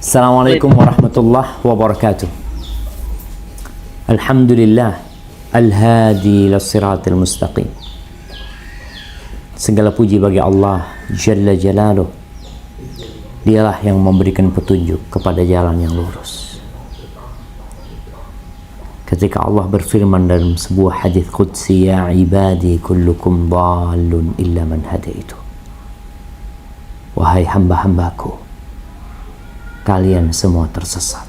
Assalamualaikum warahmatullahi wabarakatuh. Alhamdulillah al-hadi lis-siratil mustaqim. Segala puji bagi Allah Jalla Jalaluh. Dialah yang memberikan petunjuk kepada jalan yang lurus. Ketika Allah berfirman dalam sebuah hadis qudsi, ya ibadi kullukum dhalun illa man hadaitu. Wahai hamba-hambaku, kalian semua tersesat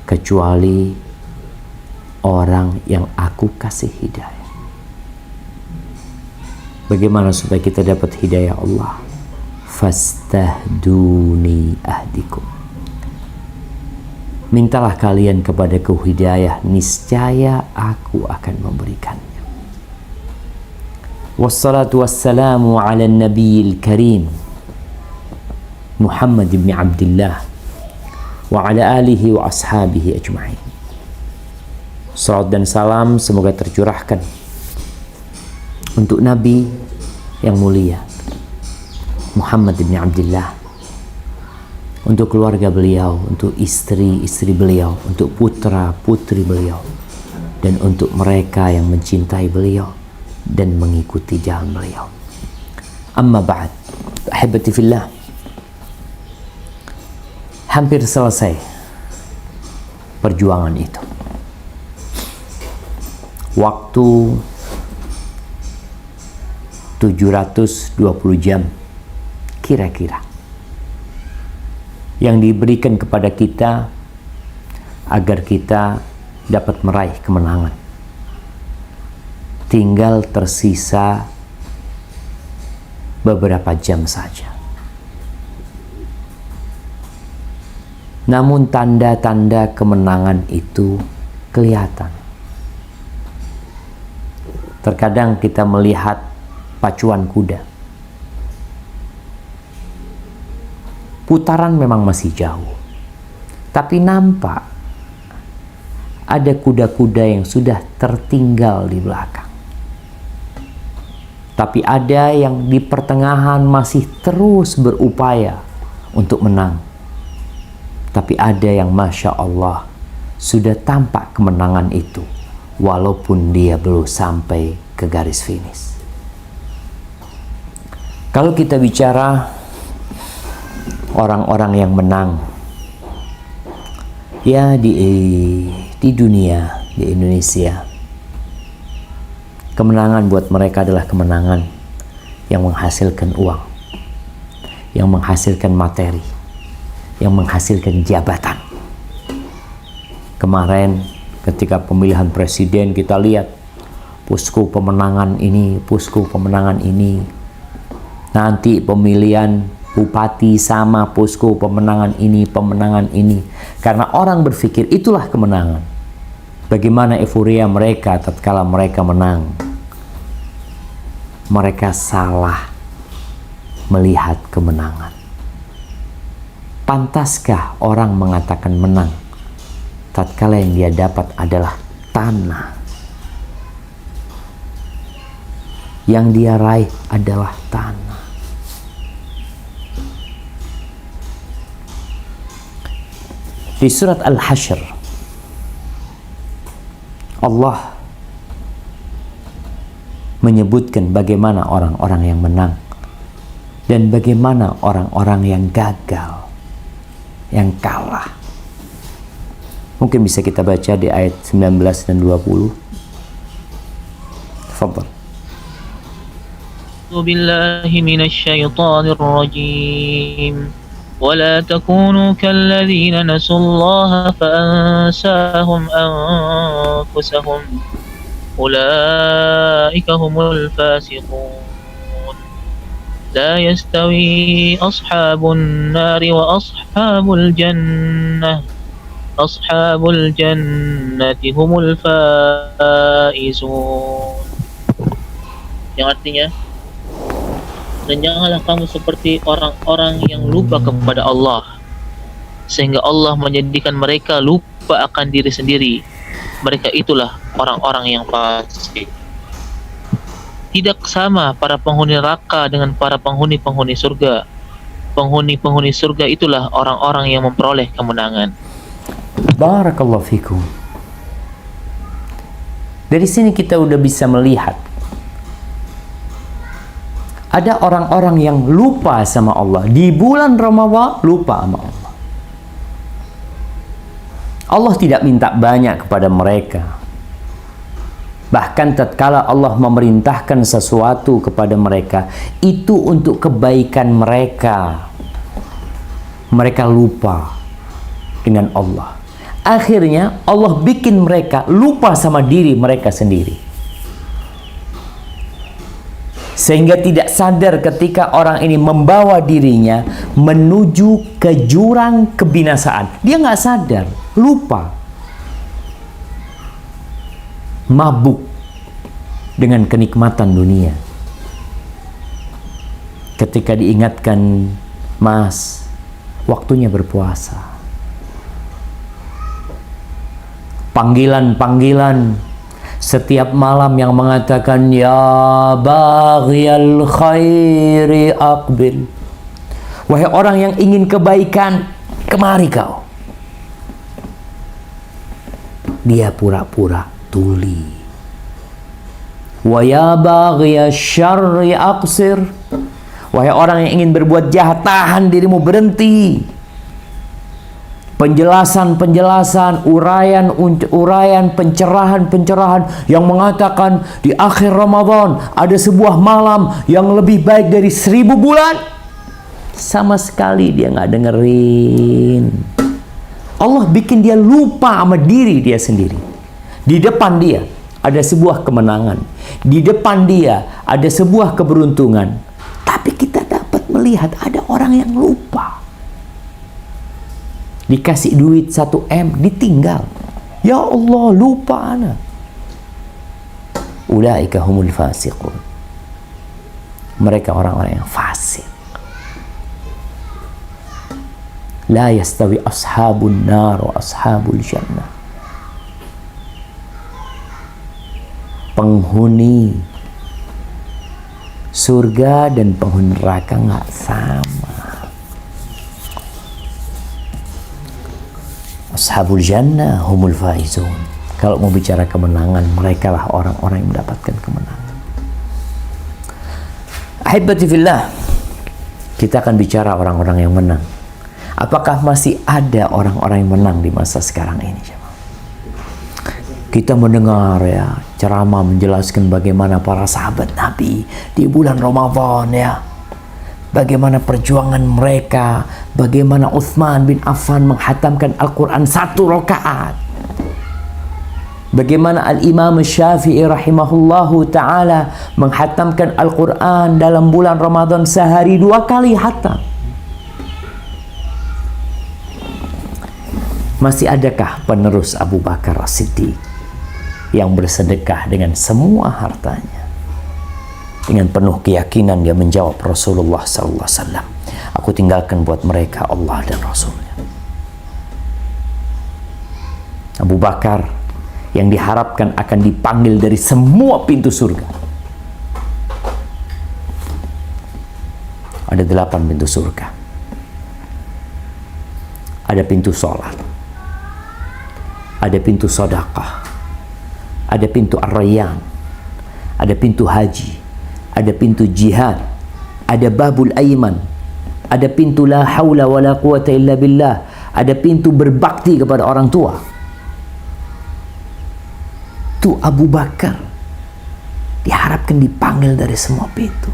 kecuali orang yang aku kasih hidayah. Bagaimana supaya kita dapat hidayah Allah? Fastahduni ahdikum. Mintalah kalian kepadaku hidayah, niscaya aku akan memberikannya. Wassalatu wassalamu ala nabiyil karim Muhammad ibn Abdullah wa ala alihi wa ashabihi ajma'in. Salat dan salam semoga tercurahkan untuk Nabi yang mulia Muhammad ibn Abdullah, untuk keluarga beliau, untuk istri-istri beliau, untuk putra-putri beliau, dan untuk mereka yang mencintai beliau dan mengikuti jalan beliau. Amma ba'd, ahibati fillah, hampir selesai perjuangan itu. Waktu 720 jam kira-kira yang diberikan kepada kita agar kita dapat meraih kemenangan. Tinggal tersisa beberapa jam saja. Namun tanda-tanda kemenangan itu kelihatan. Terkadang kita melihat pacuan kuda. Putaran memang masih jauh, tapi nampak ada kuda-kuda yang sudah tertinggal di belakang. Tapi ada yang di pertengahan masih terus berupaya untuk menang. Tapi ada yang Masya Allah sudah tampak kemenangan itu walaupun dia belum sampai ke garis finish. Kalau kita bicara orang-orang yang menang ya di dunia, di Indonesia, kemenangan buat mereka adalah kemenangan yang menghasilkan uang, yang menghasilkan materi, yang menghasilkan jabatan. Kemarin ketika pemilihan presiden kita lihat posko pemenangan ini, posko pemenangan ini. Nanti pemilihan bupati sama posko pemenangan ini, pemenangan ini. Karena orang berpikir itulah kemenangan. Bagaimana euforia mereka tatkala mereka menang. Mereka salah melihat kemenangan. Pantaskah orang mengatakan menang tatkala yang dia dapat adalah tanah? Yang dia raih adalah tanah. Di surat Al-Hasyr, Allah menyebutkan bagaimana orang-orang yang menang dan bagaimana orang-orang yang gagal, yang kalah. Mungkin bisa kita baca di ayat 19 dan 20. Tafadhal. Billahi minasyaitonir rajim. ولا تكونوا كالذين نسوا الله فأنساهم أنفسهم أولئك هم الفاسقون لا يستوي أصحاب النار وأصحاب الجنة أصحاب الجنة هم الفائزون. Yang artinya, dan janganlah kamu seperti orang-orang yang lupa kepada Allah, sehingga Allah menjadikan mereka lupa akan diri sendiri. Mereka itulah orang-orang yang fasik. Tidak sama para penghuni neraka dengan para penghuni-penghuni surga. penghuni-penghuni surga itulah orang-orang yang memperoleh kemenangan. Barakallahu fikum. Dari sini kita udah bisa melihat ada orang-orang yang lupa sama Allah di bulan Ramadan, lupa sama Allah. Allah tidak minta banyak kepada mereka. Bahkan tatkala Allah memerintahkan sesuatu kepada mereka, itu untuk kebaikan mereka. Mereka lupa dengan Allah. Akhirnya Allah bikin mereka lupa sama diri mereka sendiri. Sehingga tidak sadar ketika orang ini membawa dirinya menuju ke jurang kebinasaan. Dia nggak sadar, lupa. Mabuk dengan kenikmatan dunia. Ketika diingatkan, Mas, waktunya berpuasa. Panggilan-panggilan setiap malam yang mengatakan, ya baghiyal khairi aqbil. Wahai orang yang ingin kebaikan, kemari kau. Dia pura-pura tuli. Wa ya baghiyal syarri aqsir. Wahai orang yang ingin berbuat jahat, tahan dirimu, berhenti. Penjelasan-penjelasan, uraian, pencerahan-pencerahan yang mengatakan di akhir Ramadan ada sebuah malam yang lebih baik dari 1000 bulan. Sama sekali dia nggak dengerin. Allah bikin dia lupa sama diri dia sendiri. Di depan dia ada sebuah kemenangan. Di depan dia ada sebuah keberuntungan. Tapi kita dapat melihat ada orang yang lupa. Dikasih duit 1 M, ditinggal. Ya Allah, lupa ana. Ulaika humul fasiqun. Mereka orang-orang yang fasik. La yastawi ashabun nar wa ashabul jannah. Penghuni surga dan penghuni neraka nggak sama. Ashabul jannah humul faizun. Kalau mau bicara kemenangan, mereka lah orang-orang yang mendapatkan kemenangan. Ahibati fillah, kita akan bicara orang-orang yang menang. Apakah masih ada orang-orang yang menang di masa sekarang ini? Kita mendengar ya ceramah menjelaskan bagaimana para sahabat Nabi di bulan Ramadan ya. Bagaimana perjuangan mereka, bagaimana Utsman bin Affan menghatamkan Al-Quran 1 rakaat. Bagaimana Al-Imam Syafi'i rahimahullahu ta'ala menghatamkan Al-Quran dalam bulan Ramadan sehari 2 kali hatam. Masih adakah penerus Abu Bakar As-Siddiq yang bersedekah dengan semua hartanya? Dengan penuh keyakinan dia menjawab Rasulullah SAW, aku tinggalkan buat mereka Allah dan Rasulnya. Abu Bakar yang diharapkan akan dipanggil dari semua pintu surga. Ada 8 pintu surga. Ada pintu sholat, ada pintu sedekah, ada pintu ar-rayyan, ada pintu haji, ada pintu jihad, ada babul aiman, ada pintu la haula wala quwata illa billah, ada pintu berbakti kepada orang tua. Itu Abu Bakar diharapkan dipanggil dari semua pintu.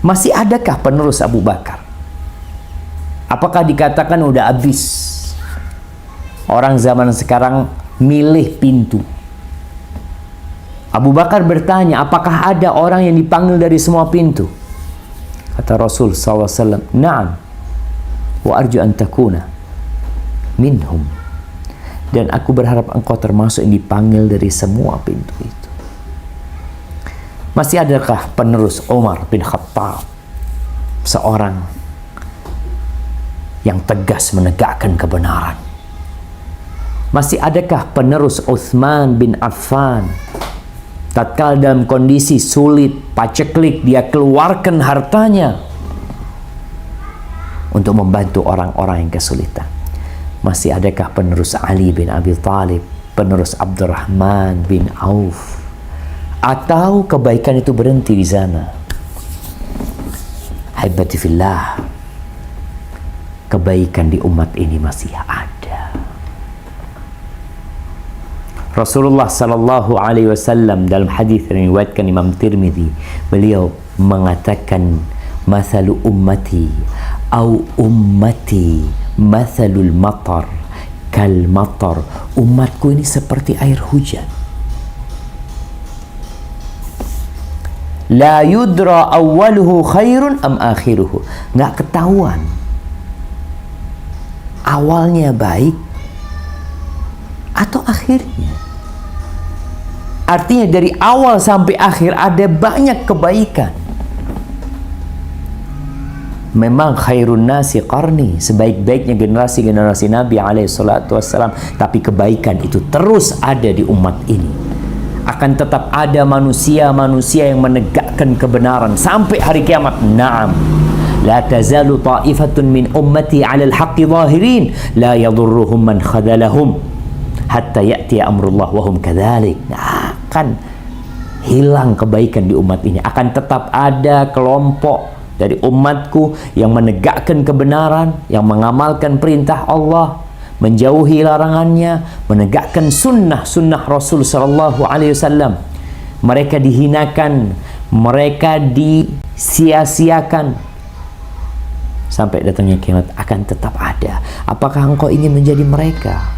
Masih adakah penerus Abu Bakar? Apakah dikatakan udah habis? Orang zaman sekarang milih pintu. Abu Bakar bertanya, apakah ada orang yang dipanggil dari semua pintu? Kata Rasul SAW, na'am, wa arju an takuna minhum. Dan aku berharap engkau termasuk yang dipanggil dari semua pintu itu. Masih adakah penerus Umar bin Khattab, seorang yang tegas menegakkan kebenaran? Masih adakah penerus Utsman bin Affan, tatkala dalam kondisi sulit, paceklik, dia keluarkan hartanya untuk membantu orang-orang yang kesulitan. Masih adakah penerus Ali bin Abi Thalib, penerus Abdurrahman bin Auf? Atau kebaikan itu berhenti di sana? Haibati fillah, kebaikan di umat ini masih ada. Rasulullah sallallahu alaihi wasallam dalam hadis yang diriwayatkan Imam Tirmidzi, beliau mengatakan, "Mathalu ummati au ummati mathalul matar kal matar." Umatku ini seperti air hujan. La yudra awwaluhu khairun am akhiruhu. Nggak ketahuan awalnya baik atau akhirnya. Artinya dari awal sampai akhir ada banyak kebaikan. Memang khairun nasi qarni, sebaik-baiknya generasi-generasi Nabi alaihi salatu wassalam, tapi kebaikan itu terus ada di umat ini. Akan tetap ada manusia-manusia yang menegakkan kebenaran sampai hari kiamat. Naam, la tazalu ta'ifatun min ummati 'alal haqqi zahirin la yadurruhum man khadalahum hatta ya'ti amrullah wa hum kadzalik. Akan hilang kebaikan di umat ini. Akan tetap ada kelompok dari umatku yang menegakkan kebenaran, yang mengamalkan perintah Allah, menjauhi larangannya, menegakkan sunnah Rasul sallallahu alaihi wasallam. Mereka dihinakan, mereka disia-siakan sampai datangnya kiamat. Akan tetap ada. Apakah engkau ingin menjadi mereka?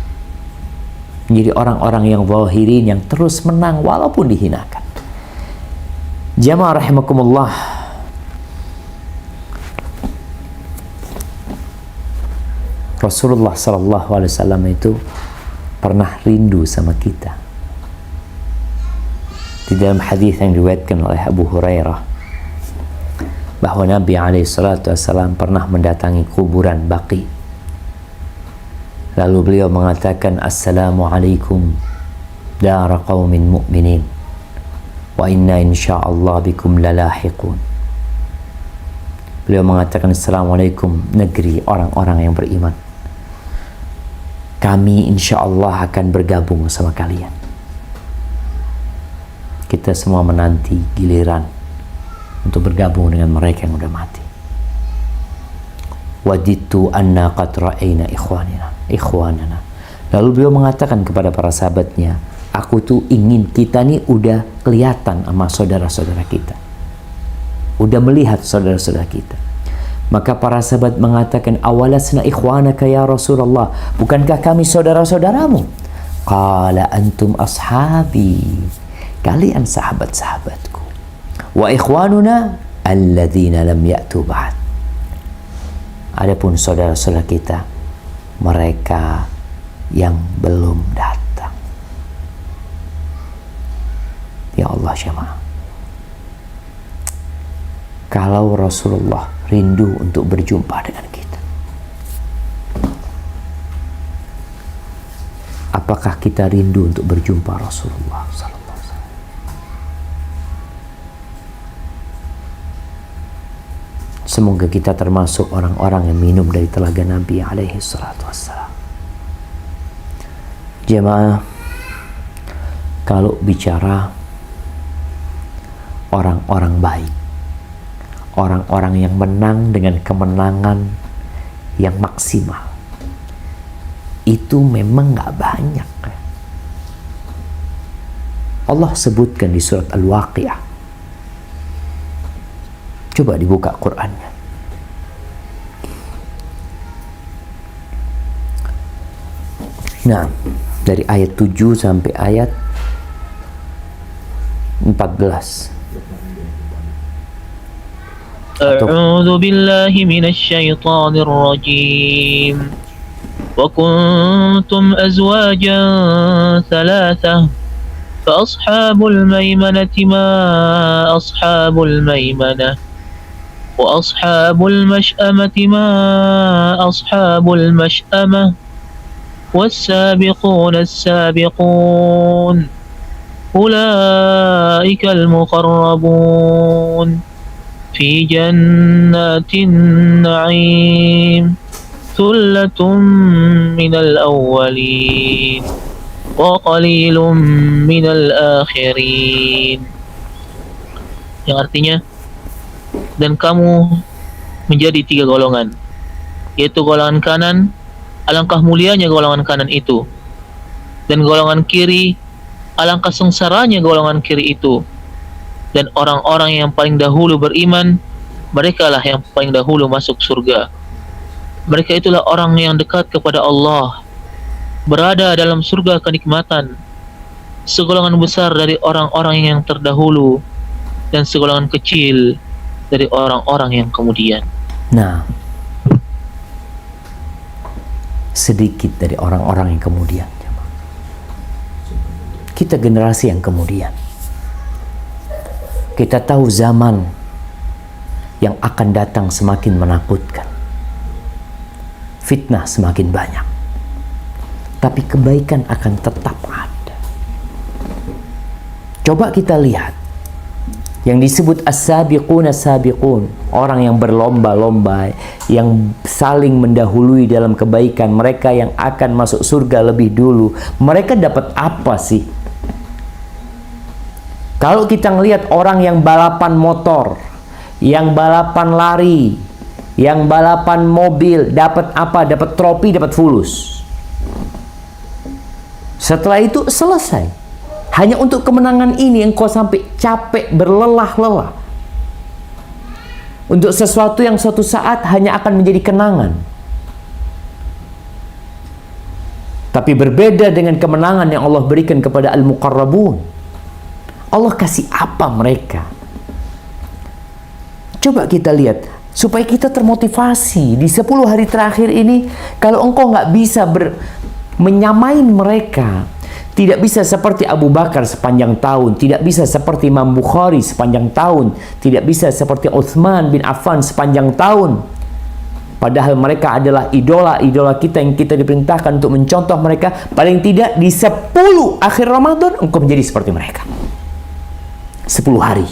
Menjadi orang-orang yang zahirin, yang terus menang walaupun dihinakan. Jamaah rahimakumullah, Rasulullah sallallahu alaihi wasallam itu pernah rindu sama kita. Di dalam hadis yang diriwayatkan oleh Abu Hurairah, bahwa Nabi alaihi salatu wasallam pernah mendatangi kuburan Baqi. Lalu beliau mengatakan, "Assalamualaikum dara qaumin mu'minin wa inna insyaallah bikum lalahiqun." Beliau mengatakan, "Assalamualaikum negeri orang-orang yang beriman. Kami insya Allah akan bergabung sama kalian." Kita semua menanti giliran untuk bergabung dengan mereka yang sudah mati. Waditu anna qad ra'ayna ikhwanana. Lalu beliau mengatakan kepada para sahabatnya, aku tuh ingin kita nih udah kelihatan sama saudara-saudara kita. Udah melihat saudara-saudara kita. Maka para sahabat mengatakan, awalasna ikhwanaka ya Rasulullah, bukankah kami saudara-saudaramu? Qala antum ashabi, kalian sahabat-sahabatku. Wa ikhwanuna alladzina lam ya'tu ba'd. Adapun saudara-saudara kita, mereka yang belum datang. Ya Allah jemaah, kalau Rasulullah rindu untuk berjumpa dengan kita, apakah kita rindu untuk berjumpa Rasulullah sallallahu alaihi wasallam? Semoga kita termasuk orang-orang yang minum dari telaga Nabi alaihi salatu wassalam. Jemaah, kalau bicara orang-orang baik, orang-orang yang menang dengan kemenangan yang maksimal, itu memang gak banyak. Allah sebutkan di surat Al-Waqi'ah. Coba dibuka Qur'annya. Nah, dari ayat 7 sampai ayat 14. أعوذ بالله من الشيطان الرجيم وكنتم أزواجا ثلاثة فأصحاب الميمنة ما أصحاب الميمنة وأصحاب المشأمة ما أصحاب المشأمة والسابقون السابقون أولئك المقربون في جنات النعيم ثلة من الأولين وقليل من الآخرين. Yang artinya, dan kamu menjadi 3 golongan, yaitu golongan kanan, alangkah mulianya golongan kanan itu, dan golongan kiri, alangkah sengsaranya golongan kiri itu, dan orang-orang yang paling dahulu beriman, mereka lah yang paling dahulu masuk surga. Mereka itulah orang yang dekat kepada Allah, berada dalam surga kenikmatan, segolongan besar dari orang-orang yang terdahulu, dan segolongan kecil dari orang-orang yang kemudian. Nah, sedikit dari orang-orang yang kemudian. Kita generasi yang kemudian. Kita tahu zaman yang akan datang semakin menakutkan. Fitnah semakin banyak. Tapi kebaikan akan tetap ada. Coba kita lihat yang disebut as-sabiqun as-sabiqun, orang yang berlomba-lomba, yang saling mendahului dalam kebaikan, mereka yang akan masuk surga lebih dulu. Mereka dapat apa sih? Kalau kita ngelihat orang yang balapan motor, yang balapan lari, yang balapan mobil, dapat apa? Dapat trofi, dapat fulus. Setelah itu selesai. Hanya untuk kemenangan ini engkau sampai capek berlelah-lelah. Untuk sesuatu yang suatu saat hanya akan menjadi kenangan. Tapi berbeda dengan kemenangan yang Allah berikan kepada al-muqarrabun. Allah kasih apa mereka? Coba kita lihat, supaya kita termotivasi di 10 hari terakhir ini. Kalau engkau nggak bisa menyamain mereka, tidak bisa seperti Abu Bakar sepanjang tahun, tidak bisa seperti Imam Bukhari sepanjang tahun, tidak bisa seperti Utsman bin Affan sepanjang tahun. Padahal mereka adalah idola-idola kita yang kita diperintahkan untuk mencontoh mereka. Paling tidak di 10 akhir Ramadan engkau menjadi seperti mereka. 10 hari.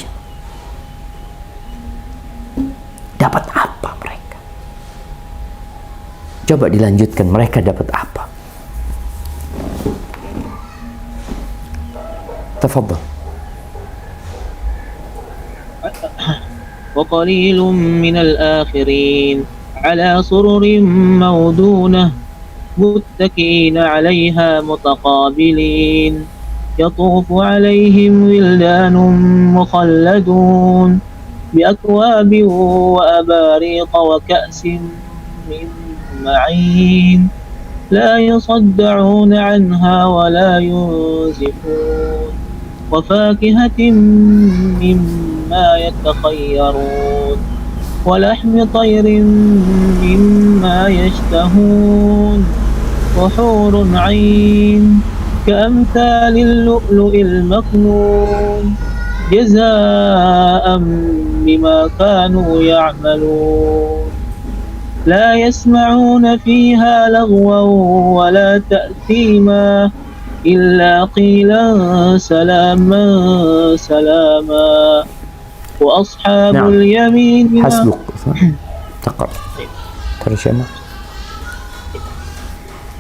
Dapat apa mereka? Coba dilanjutkan, mereka dapat apa? Tafadhal. وقليل من الآخرين على سرر موضونة متكئين عليها متقابلين يطوف عليهم ولدان مخلدون بأكواب وأباريق وكأس من معين لا يصدعون عنها ولا ينزفون وفاكهة مما يتخيرون ولحم طير مما يشتهون وحور عين كأمثال اللؤلؤ المكنون جزاء بما كانوا يعملون لا يسمعون فيها لغوا ولا تأثيما إلا قيلا سلاما سلاما وأصحاب اليمين حسبك تقرأ ترجمة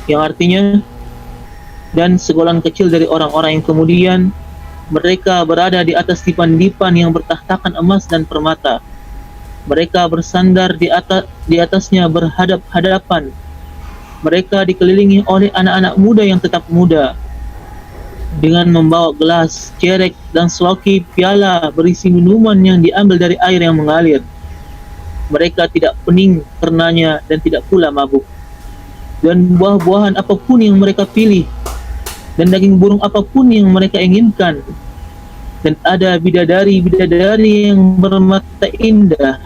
yang artinya, dan segolongan kecil dari orang-orang yang kemudian mereka berada di atas dipan-dipan yang bertahtakan emas dan permata. Mereka bersandar di atasnya berhadap-hadapan. Mereka dikelilingi oleh anak-anak muda yang tetap muda, dengan membawa gelas, cerek, dan sewaki piala berisi minuman yang diambil dari air yang mengalir. Mereka tidak pening karenanya dan tidak pula mabuk. Dan buah-buahan apapun yang mereka pilih, dan daging burung apapun yang mereka inginkan. Dan ada bidadari-bidadari yang bermata indah,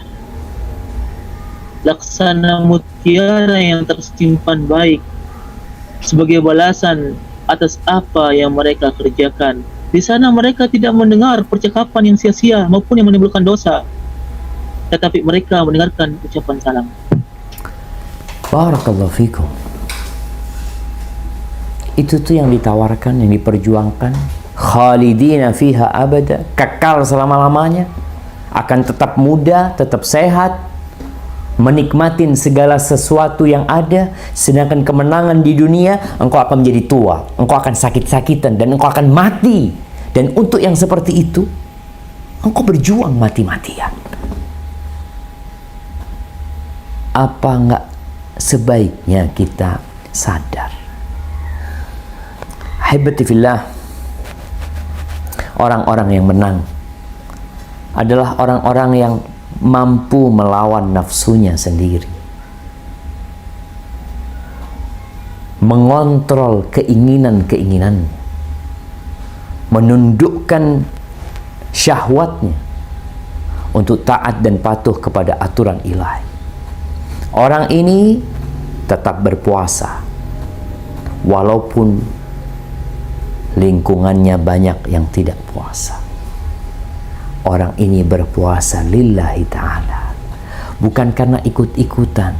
laksana mutiara yang tersimpan baik, sebagai balasan atas apa yang mereka kerjakan. Di sana mereka tidak mendengar percakapan yang sia-sia maupun yang menimbulkan dosa, tetapi mereka mendengarkan ucapan salam. Barakallahu fikum. Itu tuh yang ditawarkan, yang diperjuangkan. Khalidina fiha abada, kekal selama-lamanya. akan tetap muda, tetap sehat, menikmatin segala sesuatu yang ada, sedangkan kemenangan di dunia, engkau akan menjadi tua, engkau akan sakit-sakitan, dan engkau akan mati. Dan untuk yang seperti itu, engkau berjuang mati-matian. Apa enggak sebaiknya kita sadar? Ahibati fillah, orang-orang yang menang adalah orang-orang yang mampu melawan nafsunya sendiri, mengontrol keinginan-keinginannya, menundukkan syahwatnya untuk taat dan patuh kepada aturan ilahi. Orang ini tetap berpuasa walaupun lingkungannya banyak yang tidak puasa. Orang ini berpuasa lillahi ta'ala, bukan karena ikut-ikutan.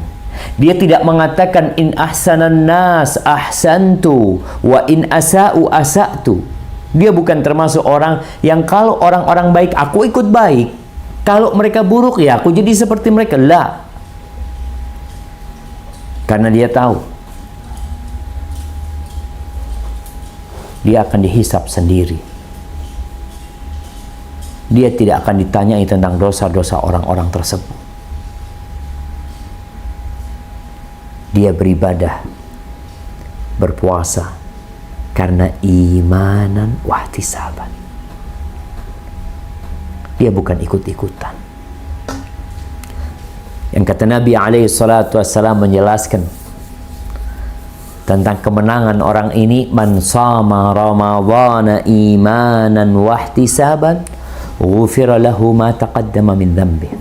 Dia tidak mengatakan in ahsanan nas ahsantu wa in asa'u asa'tu. Dia bukan termasuk orang yang kalau orang-orang baik aku ikut baik, kalau mereka buruk ya aku jadi seperti mereka. La. Karena dia tahu dia akan dihisap sendiri. Dia tidak akan ditanyai tentang dosa-dosa orang-orang tersebut. Dia beribadah, berpuasa karena imanan wahtisaban. Dia bukan ikut-ikutan. Yang kata Nabi alaihi salatu wassalam menjelaskan tentang kemenangan orang ini, man sama ramadhana imanan wahtisaban ghufira lahu ma taqaddama min dhanbi.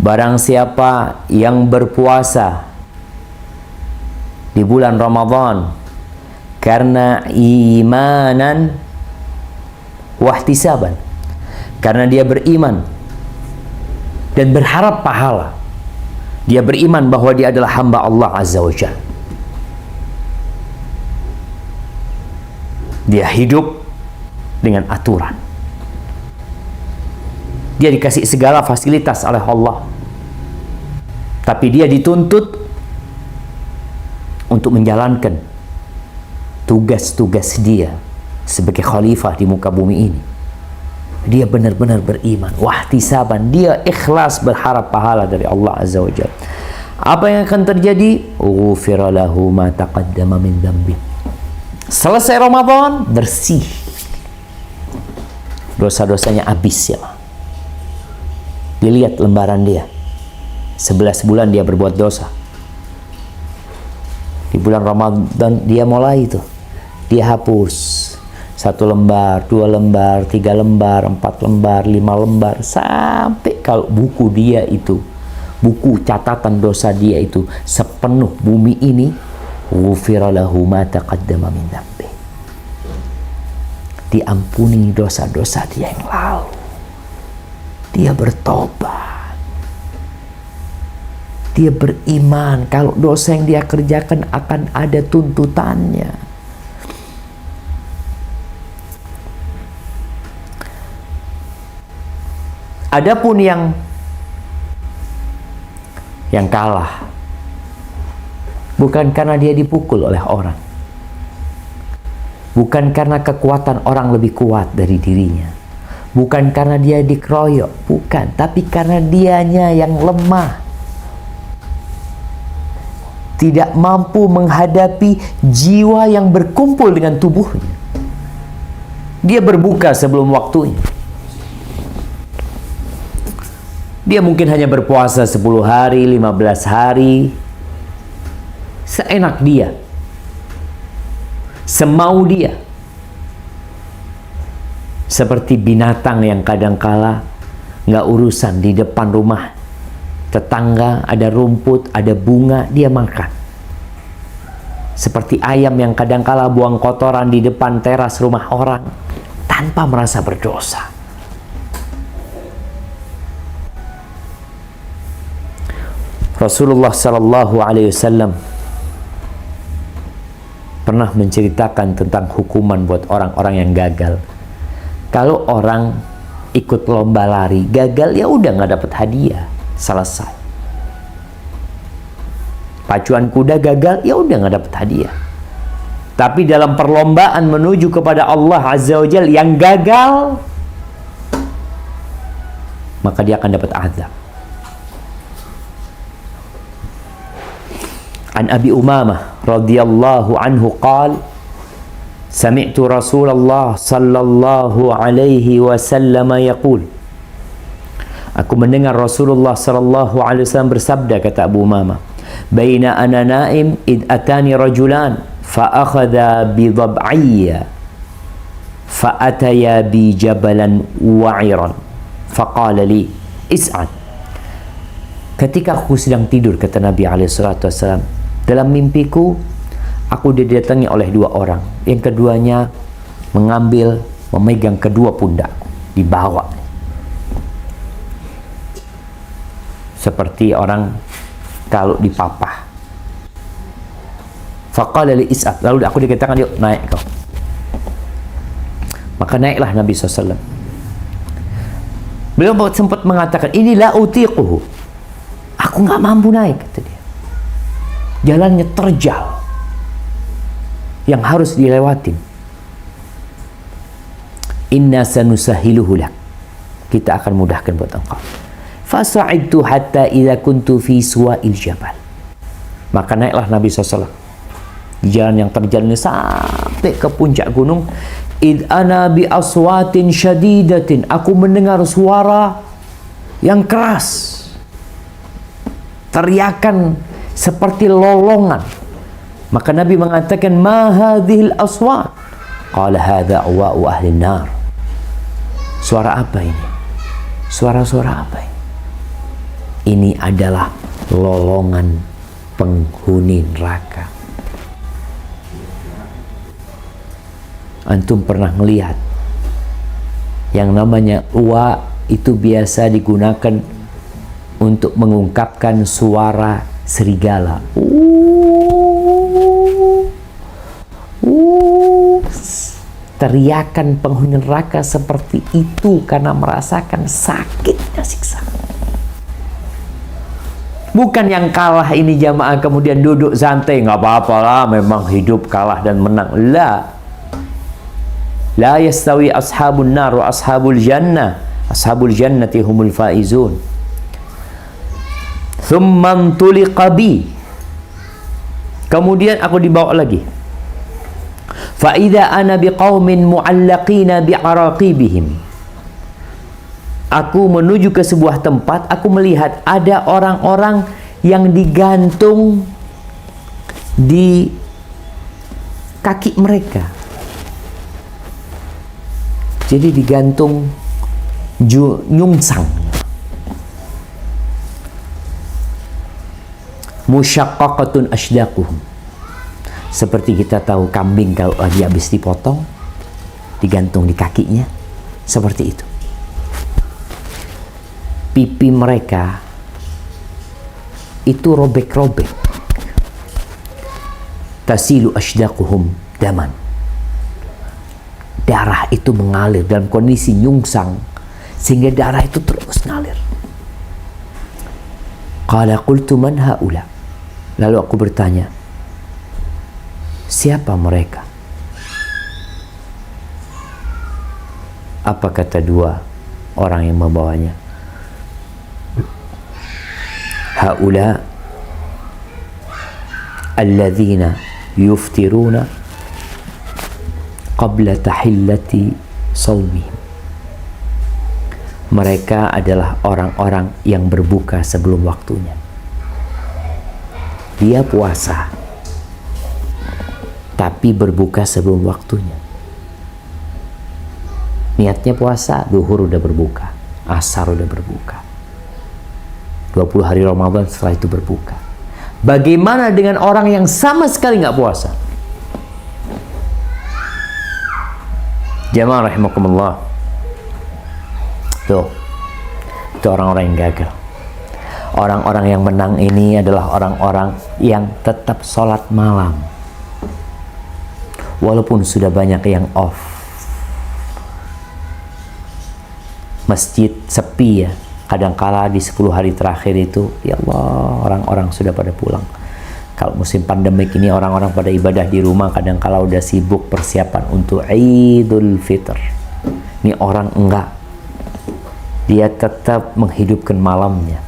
Barang siapa yang berpuasa di bulan Ramadan karena imanan wahtisaban, karena dia beriman dan berharap pahala, dia beriman bahwa dia adalah hamba Allah Azza wa Jalla, dia hidup dengan aturan, dia dikasih segala fasilitas oleh Allah, tapi dia dituntut untuk menjalankan tugas-tugas dia sebagai khalifah di muka bumi ini. Dia benar-benar beriman, wahtisaban, dia ikhlas berharap pahala dari Allah Azza wa Jalla. Apa yang akan terjadi? Ghufira lahu ma taqaddama min dhanbi. Selesai Ramadan, bersih, dosa-dosanya habis ya. Dilihat lembaran dia, 11 bulan dia berbuat dosa. Di bulan Ramadan dia mulai itu, dia hapus 1 lembar, 2 lembar, 3 lembar, 4 lembar, 5 lembar, sampai kalau buku dia itu, buku catatan dosa dia itu sepenuh bumi ini, ghufira lahu ma taqaddama min dhanbi. Diampuni dosa-dosa dia yang lalu. Dia bertobat. Dia beriman kalau dosa yang dia kerjakan akan ada tuntutannya. Adapun yang kalah bukan karena dia dipukul oleh orang, bukan karena kekuatan orang lebih kuat dari dirinya, bukan karena dia dikeroyok, bukan, tapi karena dianya yang lemah, tidak mampu menghadapi jiwa yang berkumpul dengan tubuhnya. Dia berbuka sebelum waktunya. Dia mungkin hanya berpuasa 10 hari, 15 hari, seenak dia, semau dia, seperti binatang yang kadangkala nggak urusan di depan rumah tetangga ada rumput, ada bunga, dia makan. Seperti ayam yang kadangkala buang kotoran di depan teras rumah orang tanpa merasa berdosa. Rasulullah sallallahu alaihi wasallam pernah menceritakan tentang hukuman buat orang-orang yang gagal. Kalau orang ikut lomba lari, gagal ya udah nggak dapat hadiah, selesai. Pacuan kuda gagal ya udah nggak dapat hadiah. Tapi dalam perlombaan menuju kepada Allah Azza wa Jalla yang gagal, maka dia akan dapat azab. An Abi Umamah radhiyallahu anhu qala sami'tu Rasulullah sallallahu alaihi wasallam yaqul, aku mendengar Rasulullah sallallahu alaihi wasallam bersabda, kata Abu Umamah, baina ana naim id atani rajulan fa akhadha bi dhab'iyya fa ataya bi jabalan wa'iran fa qala li is'ad. Ketika aku sedang tidur, kata Nabi alaihi salatu wasallam, dalam mimpiku aku didatangi oleh dua orang. Yang keduanya memegang kedua pundakku, dibawa seperti orang kalau dipapah. Faqala li is'ab, lalu aku dikatakan, yuk naik kau. Maka naiklah Nabi SAW. Beliau sempat mengatakan, ini la utiquhu, aku nggak mampu naik, kata dia. Jalannya terjal yang harus dilewatin. Inna sanusahiluhu lak, kita akan mudahkan buat engkau. Fasa'idtu hatta idza kuntu fi suwa'il jabal, maka naiklah Nabi SAW di jalan yang terjal ini sampai ke puncak gunung. Id ana bi aswatin syadidatin, aku mendengar suara yang keras, teriakan seperti lolongan. Maka Nabi mengatakan, ma hadhil aswat? Qala hadha awa'u ahli nar. Suara apa ini? Suara-suara apa ini? Ini adalah lolongan penghuni neraka. Antum pernah melihat yang namanya wa itu biasa digunakan untuk mengungkapkan suara serigala. Teriakan penghuni neraka seperti itu karena merasakan sakitnya siksa. Bukan yang kalah ini jamaah kemudian duduk santai, nggak apa-apa lah, memang hidup kalah dan menang. La yastawi ashabun nar wa ashabul jannah. Ashabul jannati humul faizun. Thumman tuliqa bi, kemudian aku dibawa lagi. Fa idza ana biqaumin mu'allaqina bi'araqibihim, aku menuju ke sebuah tempat, aku melihat ada orang-orang yang digantung di kaki mereka. Jadi digantung nyungsang. Musyaqqaqatun ashdaquhum, seperti kita tahu kambing kalau lagi habis dipotong digantung di kakinya, seperti itu. Pipi mereka itu robek-robek. Tasilu ashdaquhum daman, darah itu mengalir dalam kondisi nyungsang sehingga darah itu terus ngalir. Qala qultu man haula, lalu aku bertanya, siapa mereka? Apa kata dua orang yang membawanya? Haula alladzina yuftiruna qabla tahillati shaumihim. Mereka adalah orang-orang yang berbuka sebelum waktunya. Dia puasa, tapi berbuka sebelum waktunya. Niatnya puasa, duhur udah berbuka, asar udah berbuka, 20 hari Ramadan setelah itu berbuka. Bagaimana dengan orang yang sama sekali nggak puasa? Jamaah rahimakumullah. Tuh, itu orang-orang yang gagal. Orang-orang yang menang ini adalah orang-orang yang tetap sholat malam walaupun sudah banyak yang off. masjid sepi ya. Kadangkala di 10 hari terakhir itu, ya Allah, orang-orang sudah pada pulang. Kalau musim pandemik ini orang-orang pada ibadah di rumah, kadangkala udah sibuk persiapan untuk Idul Fitr. Ini orang enggak. Dia tetap menghidupkan malamnya.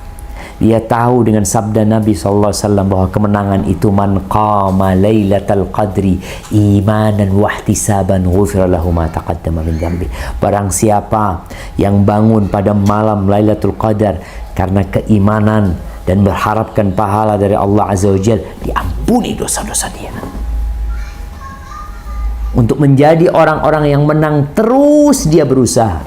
Dia tahu dengan sabda Nabi SAW bahwa kemenangan itu man qama lailatal qadri imanan wahtisaban ghufira lahu ma taqaddama min dhanbi. Barang siapa yang bangun pada malam Lailatul Qadar karena keimanan dan berharapkan pahala dari Allah Azza wa Jalla, diampuni dosa-dosa dia. Untuk menjadi orang-orang yang menang, terus dia berusaha.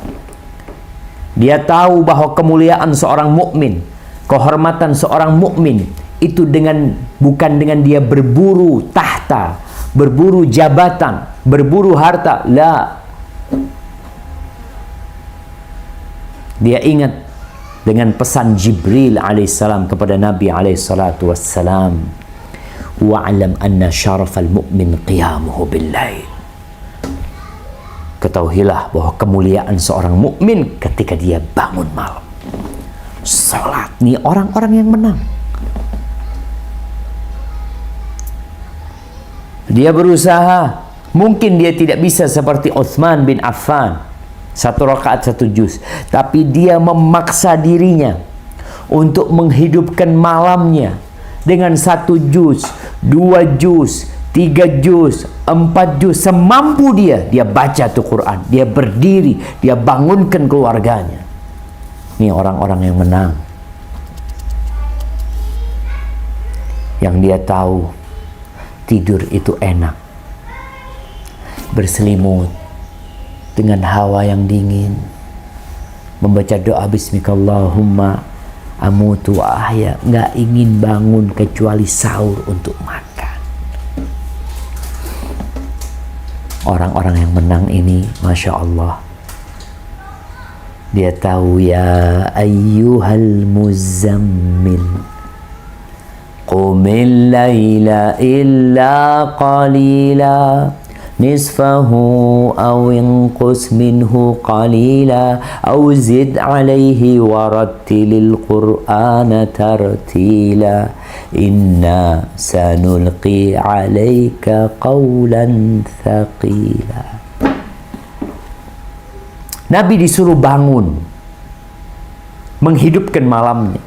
Dia tahu bahwa kemuliaan seorang mukmin, kehormatan seorang mukmin itu bukan dengan dia berburu tahta, berburu jabatan, berburu harta. La. Dia ingat dengan pesan Jibril alaihissalam kepada Nabi alaihissalatu wassalam, wa'alam anna syarafal mu'min qiyamuhu bil-lail. Ketahuilah bahwa kemuliaan seorang mukmin ketika dia bangun malam. Salat, nih orang-orang yang menang. Dia berusaha, mungkin dia tidak bisa seperti Utsman bin Affan, 1 rakaat 1 juz, tapi dia memaksa dirinya untuk menghidupkan malamnya dengan 1 juz, 2 juz, 3 juz, 4 juz, semampu dia baca tuh Quran, dia berdiri, dia bangunkan keluarganya. Ini orang-orang yang menang. Yang dia tahu tidur itu enak, berselimut dengan hawa yang dingin, membaca doa bismikallahumma amutu wa ahya, nggak ingin bangun kecuali sahur untuk makan. Orang-orang yang menang ini, Masya Allah, dia tahu, ya ayyuhal muzammil qumil laila illa qalila nisfahu aw inqus minhu qalila aw zid alayhi warattilil qur'ana tartila inna sanulqi alayka qawlan thaqila. Nabi disuruh bangun, menghidupkan malamnya.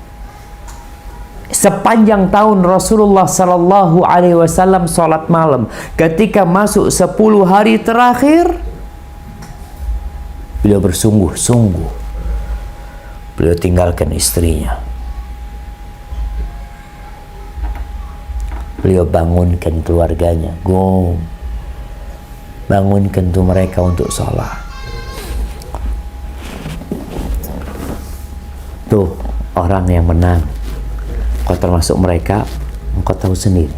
Sepanjang tahun Rasulullah Sallallahu Alaihi Wasallam sholat malam. Ketika masuk 10 hari terakhir, beliau bersungguh-sungguh. Beliau tinggalkan istrinya. Beliau bangunkan keluarganya. Bangunkan tuh mereka untuk sholat. Tuh orang yang menang. Kau termasuk mereka, engkau tahu sendiri.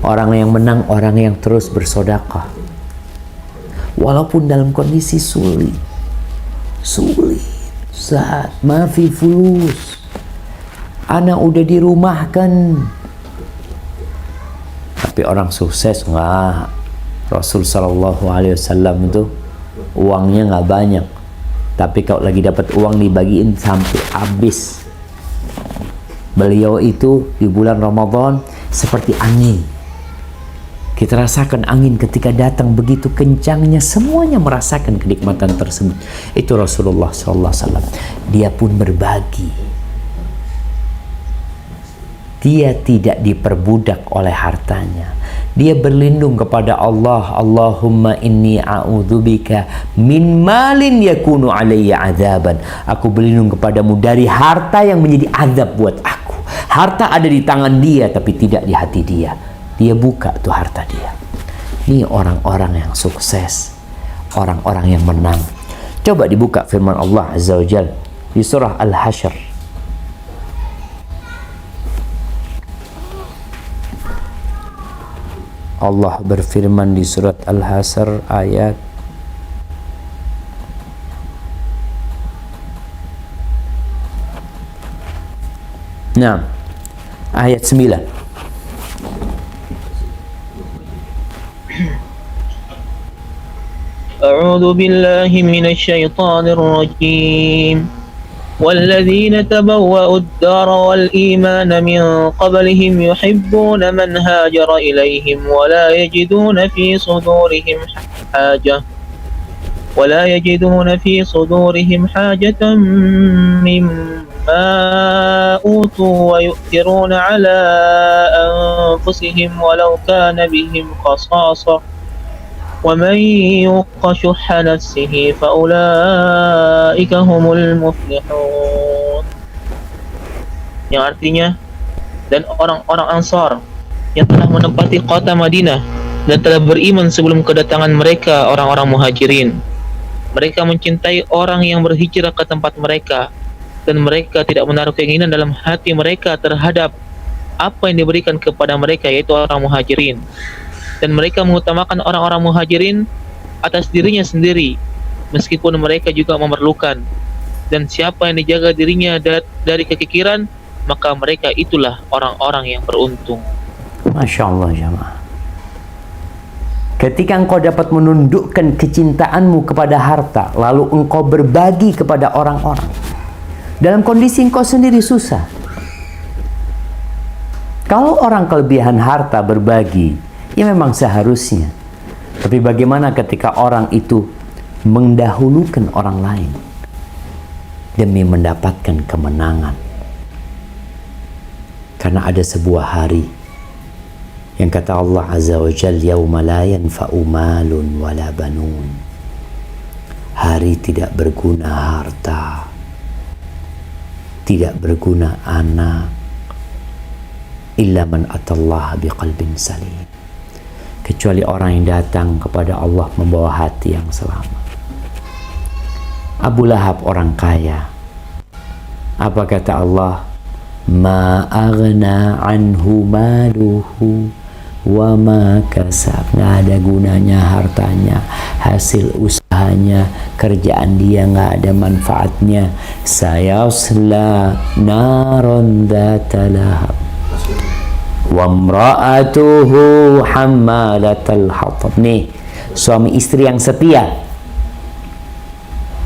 Orang yang menang, orang yang terus bersedekah. Walaupun dalam kondisi sulit. Saat mafi fulus. Anak udah dirumahkan. Tapi orang sukses enggak. Rasul Sallallahu Alaihi Wasallam itu uangnya nggak banyak. Tapi kalau lagi dapat uang dibagiin sampai habis. Beliau itu di bulan Ramadan seperti angin. Kita rasakan angin ketika datang begitu kencangnya, semuanya merasakan kenikmatan tersebut. Itu Rasulullah SAW. Dia pun berbagi. Dia tidak diperbudak oleh hartanya. Dia berlindung kepada Allah. Allahumma inni a'udzubika min malin yakunu alayya adzaban. Aku berlindung kepadamu dari harta yang menjadi azab buat aku. Harta ada di tangan dia tapi tidak di hati dia. Dia buka tuh harta dia. Ini orang-orang yang sukses, orang-orang yang menang. Coba dibuka firman Allah Azza wa Jalla di surah Al-Hasyr. Allah berfirman di surat Al-Hasyr ayat 9. أعوذ أعوذ بالله من الشيطان الرجيم والذين تبوأوا الدار والإيمان من قبلهم يحبون من هاجر إليهم ولا يجدون في صدورهم حاجة مما أوتوا ويؤثرون على أنفسهم ولو كان بهم خصاصة ومن يوق شح نفسه فأولئك هم المفلحون. Yang artinya, dan orang-orang Ansar yang telah menempati kota Madinah dan telah beriman sebelum kedatangan mereka orang-orang Muhajirin. Mereka mencintai orang yang berhijrah ke tempat mereka, dan mereka tidak menaruh keinginan dalam hati mereka terhadap apa yang diberikan kepada mereka, yaitu orang Muhajirin. Dan mereka mengutamakan orang-orang Muhajirin atas dirinya sendiri, meskipun mereka juga memerlukan. Dan siapa yang dijaga dirinya dari kekikiran, maka mereka itulah orang-orang yang beruntung. Masya Allah jamaah. Ketika engkau dapat menundukkan kecintaanmu kepada harta, lalu engkau berbagi kepada orang-orang dalam kondisi engkau sendiri susah. Kalau orang kelebihan harta berbagi, ya memang seharusnya. Tapi bagaimana ketika orang itu mendahulukan orang lain demi mendapatkan kemenangan? Karena ada sebuah hari yang kata Allah Azza wa Jal, yauma la yanfa'u malun wala banun. Hari tidak berguna harta, tidak berguna anak, illa man atallaha biqalbin salim, kecuali orang yang datang kepada Allah membawa hati yang selamat. Abu Lahab orang kaya. Apa kata Allah? Ma aghna anhu maluhu wa ma kasab. Nggak ada gunanya hartanya, hasil usahanya, kerjaan dia nggak ada manfaatnya. Sayasla naron dzata lahab wa imra'atuhu hammalatal hatab. Nih, suami istri yang setia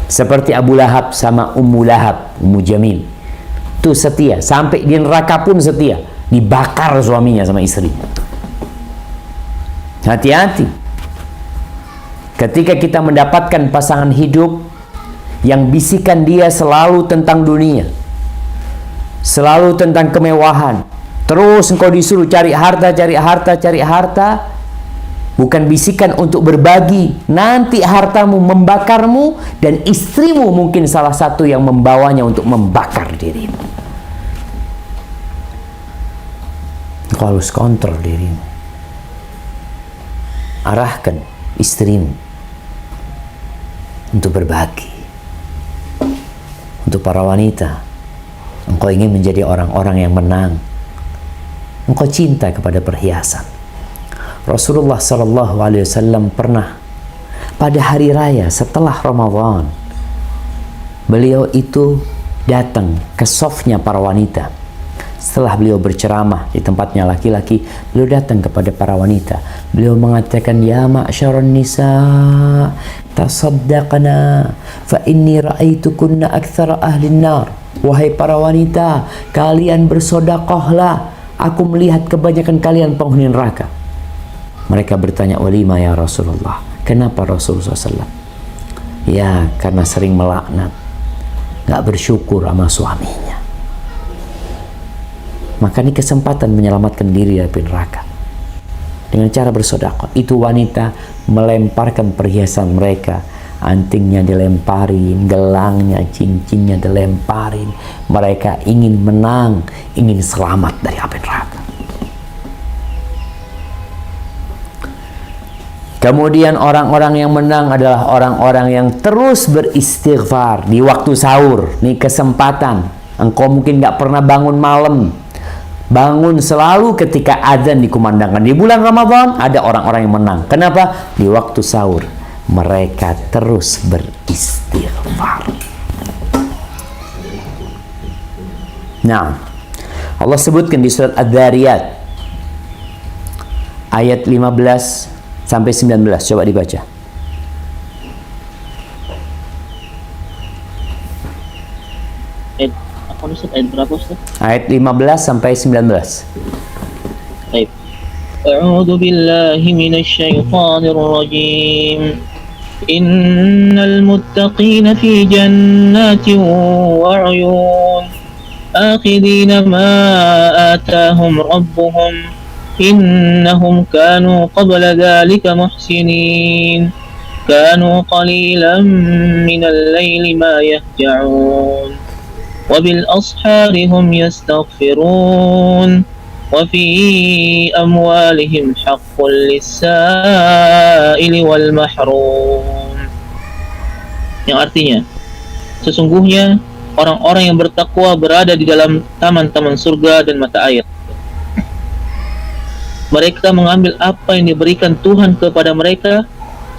seperti Abu Lahab sama Ummu Lahab, Ummu Jamil. Itu setia, sampai di neraka pun setia, dibakar suaminya sama istri. Hati-hati ketika kita mendapatkan pasangan hidup yang bisikan dia selalu tentang dunia, selalu tentang kemewahan, terus engkau disuruh cari harta, cari harta, cari harta, bukan bisikan untuk berbagi. Nanti hartamu membakarmu, dan istrimu mungkin salah satu yang membawanya untuk membakar dirimu. Engkau harus kontrol dirimu. Arahkan istrimu untuk berbagi. Untuk para wanita, engkau ingin menjadi orang-orang yang menang. Engkau cinta kepada perhiasan. Rasulullah SAW pernah pada hari raya setelah Ramadan, beliau itu datang ke sofnya para wanita. Setelah beliau berceramah di tempatnya laki-laki, beliau datang kepada para wanita. Beliau mengatakan, ya ma'syaran nisa, tasaddaqna, fa inni ra'aitukunna aktsara ahlin nar. Wahai para wanita, kalian bersedekahlah. Aku melihat kebanyakan kalian penghuni neraka. Mereka bertanya, walima ya Rasulullah. Kenapa Rasulullah SAW? Ya, karena sering melaknat, gak bersyukur sama suaminya. Maka ini kesempatan menyelamatkan diri dari neraka dengan cara bersedekah. Itu wanita melemparkan perhiasan mereka, antingnya dilemparin, gelangnya, cincinnya dilemparin. Mereka ingin menang, ingin selamat dari api neraka. Kemudian orang-orang yang menang adalah orang-orang yang terus beristighfar di waktu sahur. Ini kesempatan. Engkau mungkin gak pernah bangun malam. Bangun selalu ketika azan dikumandangkan. Di bulan Ramadan ada orang-orang yang menang. Kenapa? Di waktu sahur mereka terus beristighfar. Nah, Allah sebutkan di surat Adz-Dzariyat ayat 15 sampai 19. Coba dibaca. Ayat apa nih Ustaz? Ayat berapa Ustaz? Ayat 15 sampai 19. Baik. أعوذ بالله من الشيطان الرجيم إن المتقين في جنات وعيون آخذين ما آتاهم ربهم إنهم كانوا قبل ذلك محسنين كانوا قليلا من الليل ما يهجعون وبالأسحار هم يستغفرون وفي أموالهم حق للسائل والمحروم. Yang artinya, sesungguhnya orang-orang yang bertakwa berada di dalam taman-taman surga dan mata air. Mereka mengambil apa yang diberikan Tuhan kepada mereka.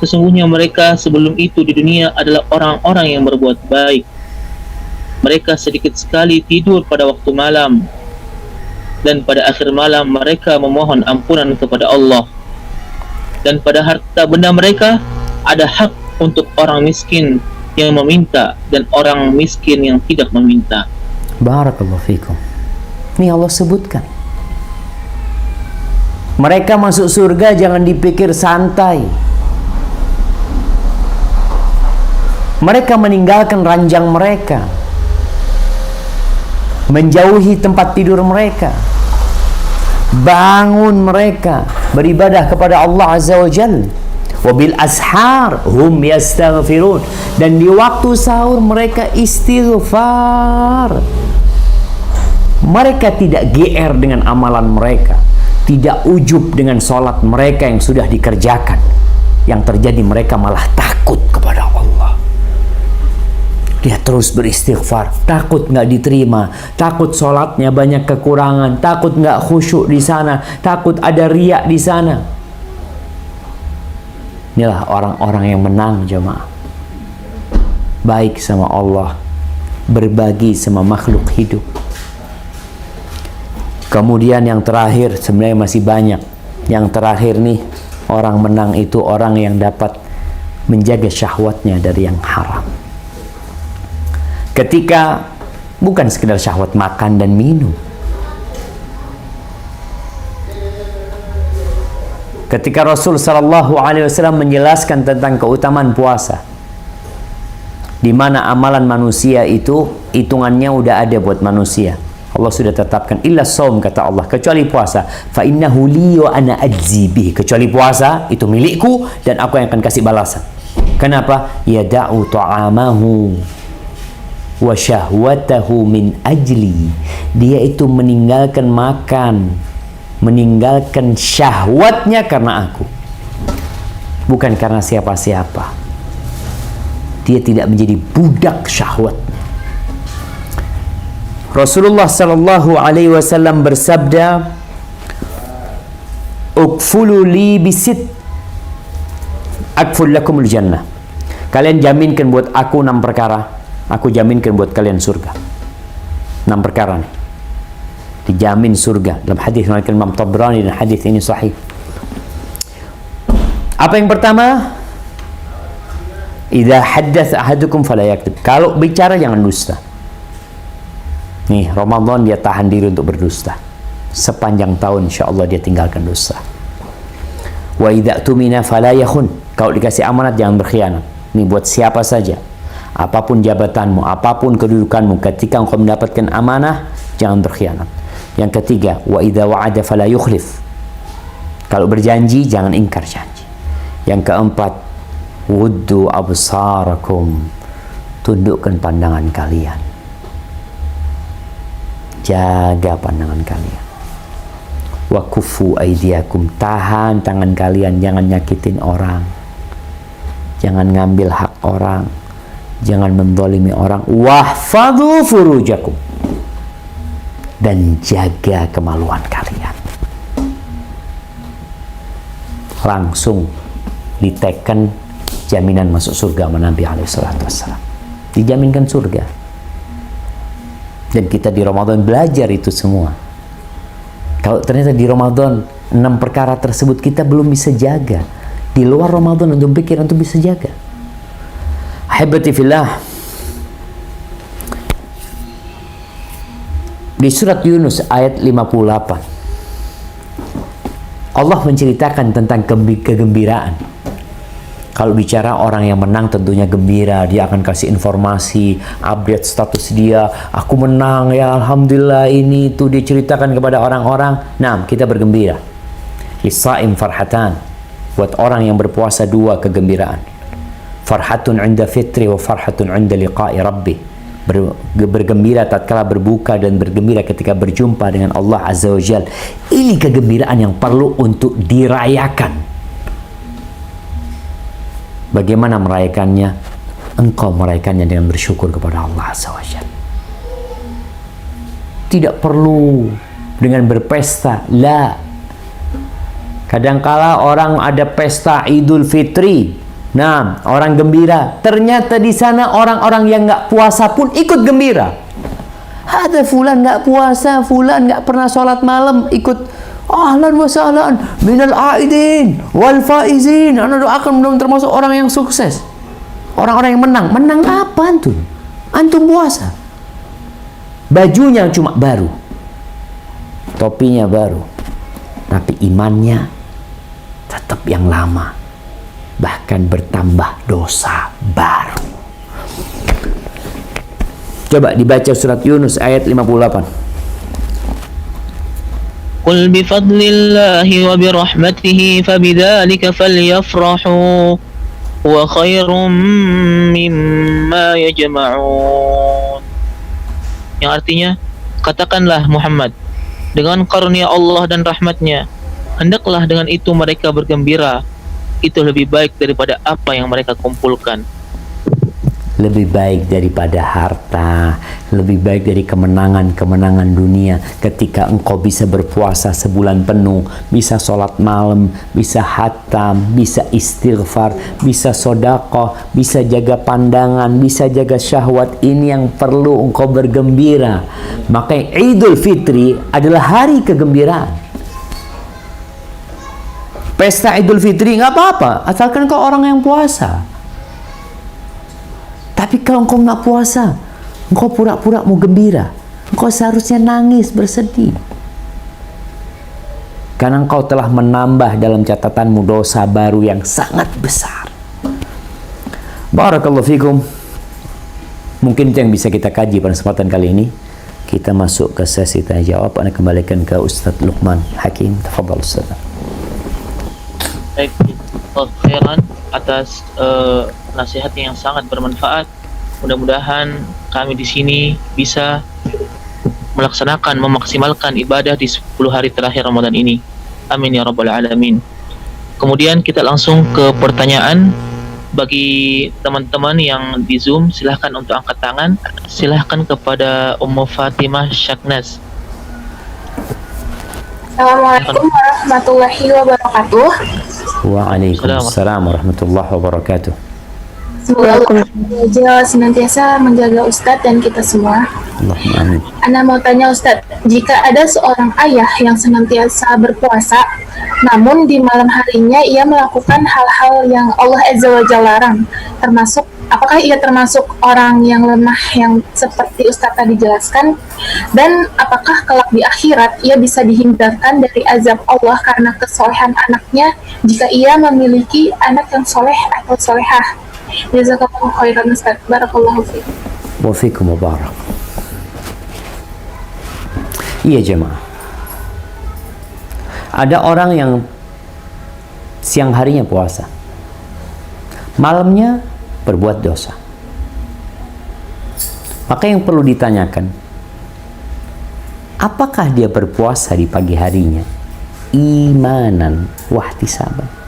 Sesungguhnya mereka sebelum itu di dunia adalah orang-orang yang berbuat baik. Mereka sedikit sekali tidur pada waktu malam, dan pada akhir malam mereka memohon ampunan kepada Allah. Dan pada harta benda mereka ada hak untuk orang miskin yang meminta dan orang miskin yang tidak meminta. Barakallahu fikum. Ini Allah sebutkan. Mereka masuk surga jangan dipikir santai. Mereka meninggalkan ranjang mereka, menjauhi tempat tidur mereka, bangun mereka beribadah kepada Allah Azza wa Jalla. Wabil ashar hum yastaghfirun, dan di waktu sahur mereka istighfar. Mereka tidak GR dengan amalan mereka, tidak ujub dengan sholat mereka yang sudah dikerjakan. Yang terjadi mereka malah takut kepada Allah. Dia terus beristighfar, takut nggak diterima, takut sholatnya banyak kekurangan, takut nggak khusyuk di sana, takut ada riak di sana. Inilah orang-orang yang menang, jemaah. Baik sama Allah, berbagi sama makhluk hidup. Kemudian yang terakhir, sebenarnya masih banyak. Yang terakhir nih, orang menang itu orang yang dapat menjaga syahwatnya dari yang haram. Ketika bukan sekedar syahwat makan dan minum. Ketika Rasul sallallahu alaihi wasallam menjelaskan tentang keutamaan puasa, di mana amalan manusia itu hitungannya udah ada buat manusia. Allah sudah tetapkan illa shaum, kata Allah, kecuali puasa. Fa innahu li wa ana ajzi bih. Kecuali puasa itu milikku dan aku yang akan kasih balasan. Kenapa? Yada'u ta'amahu wa syahwatahu min ajli. Dia itu meninggalkan makan, meninggalkan syahwatnya karena aku, bukan karena siapa-siapa. Dia tidak menjadi budak syahwatnya. Rasulullah sallallahu alaihi wasallam bersabda, "Ukfulu li bisit, akful lakumul jannah." Kalian jaminkan buat aku 6 perkara, aku jaminkan buat kalian surga. 6 perkara nih dijamin surga. Dalam hadis riwayat Imam Tabrani, dan hadis ini sahih. Apa yang pertama? Idza haddatsa ahadukum fala yakdzib. Kalau bicara jangan dusta. Nih, Ramadan dia tahan diri untuk berdusta. Sepanjang tahun insyaallah dia tinggalkan dusta. Wa idza tumina fala yakhun. Kalau dikasih amanat jangan berkhianat. Ini buat siapa saja. Apapun jabatanmu, apapun kedudukanmu, ketika engkau mendapatkan amanah, jangan berkhianat. Yang ketiga, wa idza wa'ada fala yukhlif. Kalau berjanji jangan ingkar janji. Yang keempat, wuddu absarakum. Tundukkan pandangan kalian. Jaga pandangan kalian. Wa kufu aydiyakum. Tahan tangan kalian, jangan nyakitin orang. Jangan ngambil hak orang. Jangan menzalimi orang. Wahfadhu furujakum. Dan jaga kemaluan kalian. Langsung diteken jaminan masuk surga sama Nabi SAW. Dijaminkan surga. Dan kita di Ramadan belajar itu semua. Kalau ternyata di Ramadan 6 perkara tersebut kita belum bisa jaga, di luar Ramadan untuk pikiran untuk bisa jaga. Ahibati fillah, Di surat Yunus ayat 58, Allah menceritakan tentang kegembiraan. Kalau bicara orang yang menang tentunya gembira, dia akan kasih informasi, update status dia, aku menang ya alhamdulillah, ini itu dia ceritakan kepada orang-orang. Nah, kita bergembira. Lis-shaim farhatan, buat orang yang berpuasa dua kegembiraan. Farhatun 'inda fitri wa farhatun 'inda liqa'i rabbi. Bergembira tatkala berbuka dan bergembira ketika berjumpa dengan Allah Azza wa Jal. Ini kegembiraan yang perlu untuk dirayakan. Bagaimana merayakannya? Engkau merayakannya dengan bersyukur kepada Allah Azza wa Jal. Tidak perlu dengan berpesta. La. Kadangkala orang ada pesta Idul Fitri. Nah, orang gembira. Ternyata di sana orang-orang yang nggak puasa pun ikut gembira. Ada fulan nggak puasa, fulan nggak pernah sholat malam, ikut ahlan wa sahlan minal aidin wal faizin. Anda doakan belum termasuk orang yang sukses, orang-orang yang menang. Menang apa antum? Antum puasa, bajunya cuma baru, topinya baru, tapi imannya tetap yang lama, bahkan bertambah dosa baru. Coba dibaca surat Yunus ayat 58. قل بفضل الله وبرحمته فبذلك فليفرحوا هو خير مما يجمعون. Yang artinya, katakanlah Muhammad, dengan karunia Allah dan rahmatnya, hendaklah dengan itu mereka bergembira. Itu lebih baik daripada apa yang mereka kumpulkan. Lebih baik daripada harta, lebih baik dari kemenangan-kemenangan dunia. Ketika engkau bisa berpuasa sebulan penuh, bisa sholat malam, bisa hatam, bisa istighfar, bisa sodakoh, bisa jaga pandangan, bisa jaga syahwat, ini yang perlu engkau bergembira. Makanya Idul Fitri adalah hari kegembiraan. Pesta Idul Fitri nggak apa-apa, asalkan kau orang yang puasa. Tapi kalau engkau nggak puasa, engkau pura-pura mau gembira, engkau seharusnya nangis, bersedih. Karena engkau telah menambah dalam catatanmu dosa baru yang sangat besar. Barakallahu fikum. Mungkin itu yang bisa kita kaji pada kesempatan kali ini. Kita masuk ke sesi tanya jawab. Anda kembalikan ke Ustaz Luqman Hakim. Tafadhal Ustaz. Baik, khairan atas nasihat yang sangat bermanfaat. Mudah-mudahan kami di sini bisa melaksanakan, memaksimalkan ibadah di 10 hari terakhir Ramadan ini. Amin ya rabbal alamin. Kemudian kita langsung ke pertanyaan. Bagi teman-teman yang di Zoom, silahkan untuk angkat tangan. Silahkan kepada Ummu Fatimah Syaknaz. Assalamualaikum warahmatullahi wabarakatuh. Waalaikumsalam warahmatullahi wabarakatuh. Semoga Allah senantiasa menjaga Ustadz dan kita semua. Allahumma amin. Ana mau tanya Ustadz, jika ada seorang ayah yang senantiasa berpuasa, namun di malam harinya ia melakukan hal-hal yang Allah Azza wa Jalla larang, apakah ia termasuk orang yang lemah yang seperti Ustadz tadi jelaskan? Dan apakah kelak di akhirat ia bisa dihindarkan dari azab Allah karena kesolehan anaknya jika ia memiliki anak yang soleh atau solehah? Jazakallahu khairan Ustadz. Barakallahu fiikum. Wa fiikum mubarak. Iya jemaah. Ada orang yang siang harinya puasa, malamnya berbuat dosa. Maka yang perlu ditanyakan, apakah dia berpuasa di pagi harinya imanan wahtisaban?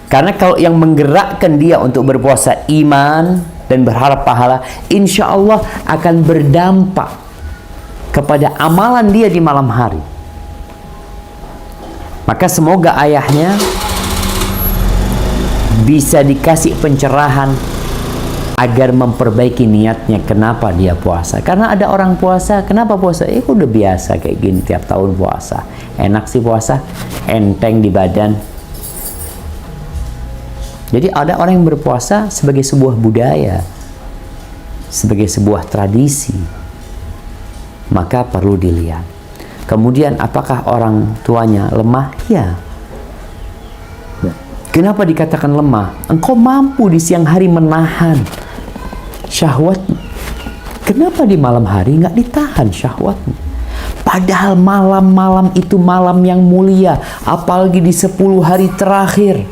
Karena kalau yang menggerakkan dia untuk berpuasa iman dan berharap pahala, insya Allah akan berdampak kepada amalan dia di malam hari. Maka semoga ayahnya bisa dikasih pencerahan agar memperbaiki niatnya kenapa dia puasa. Karena ada orang puasa, kenapa puasa? Udah biasa kayak gini tiap tahun puasa. Enak sih puasa, enteng di badan. Jadi ada orang yang berpuasa sebagai sebuah budaya, sebagai sebuah tradisi. maka perlu dilihat. Kemudian apakah orang tuanya lemah? Ya. Kenapa dikatakan lemah? Engkau mampu di siang hari menahan syahwat. Kenapa di malam hari nggak ditahan syahwatnya? Padahal malam-malam itu malam yang mulia, apalagi di 10 hari terakhir.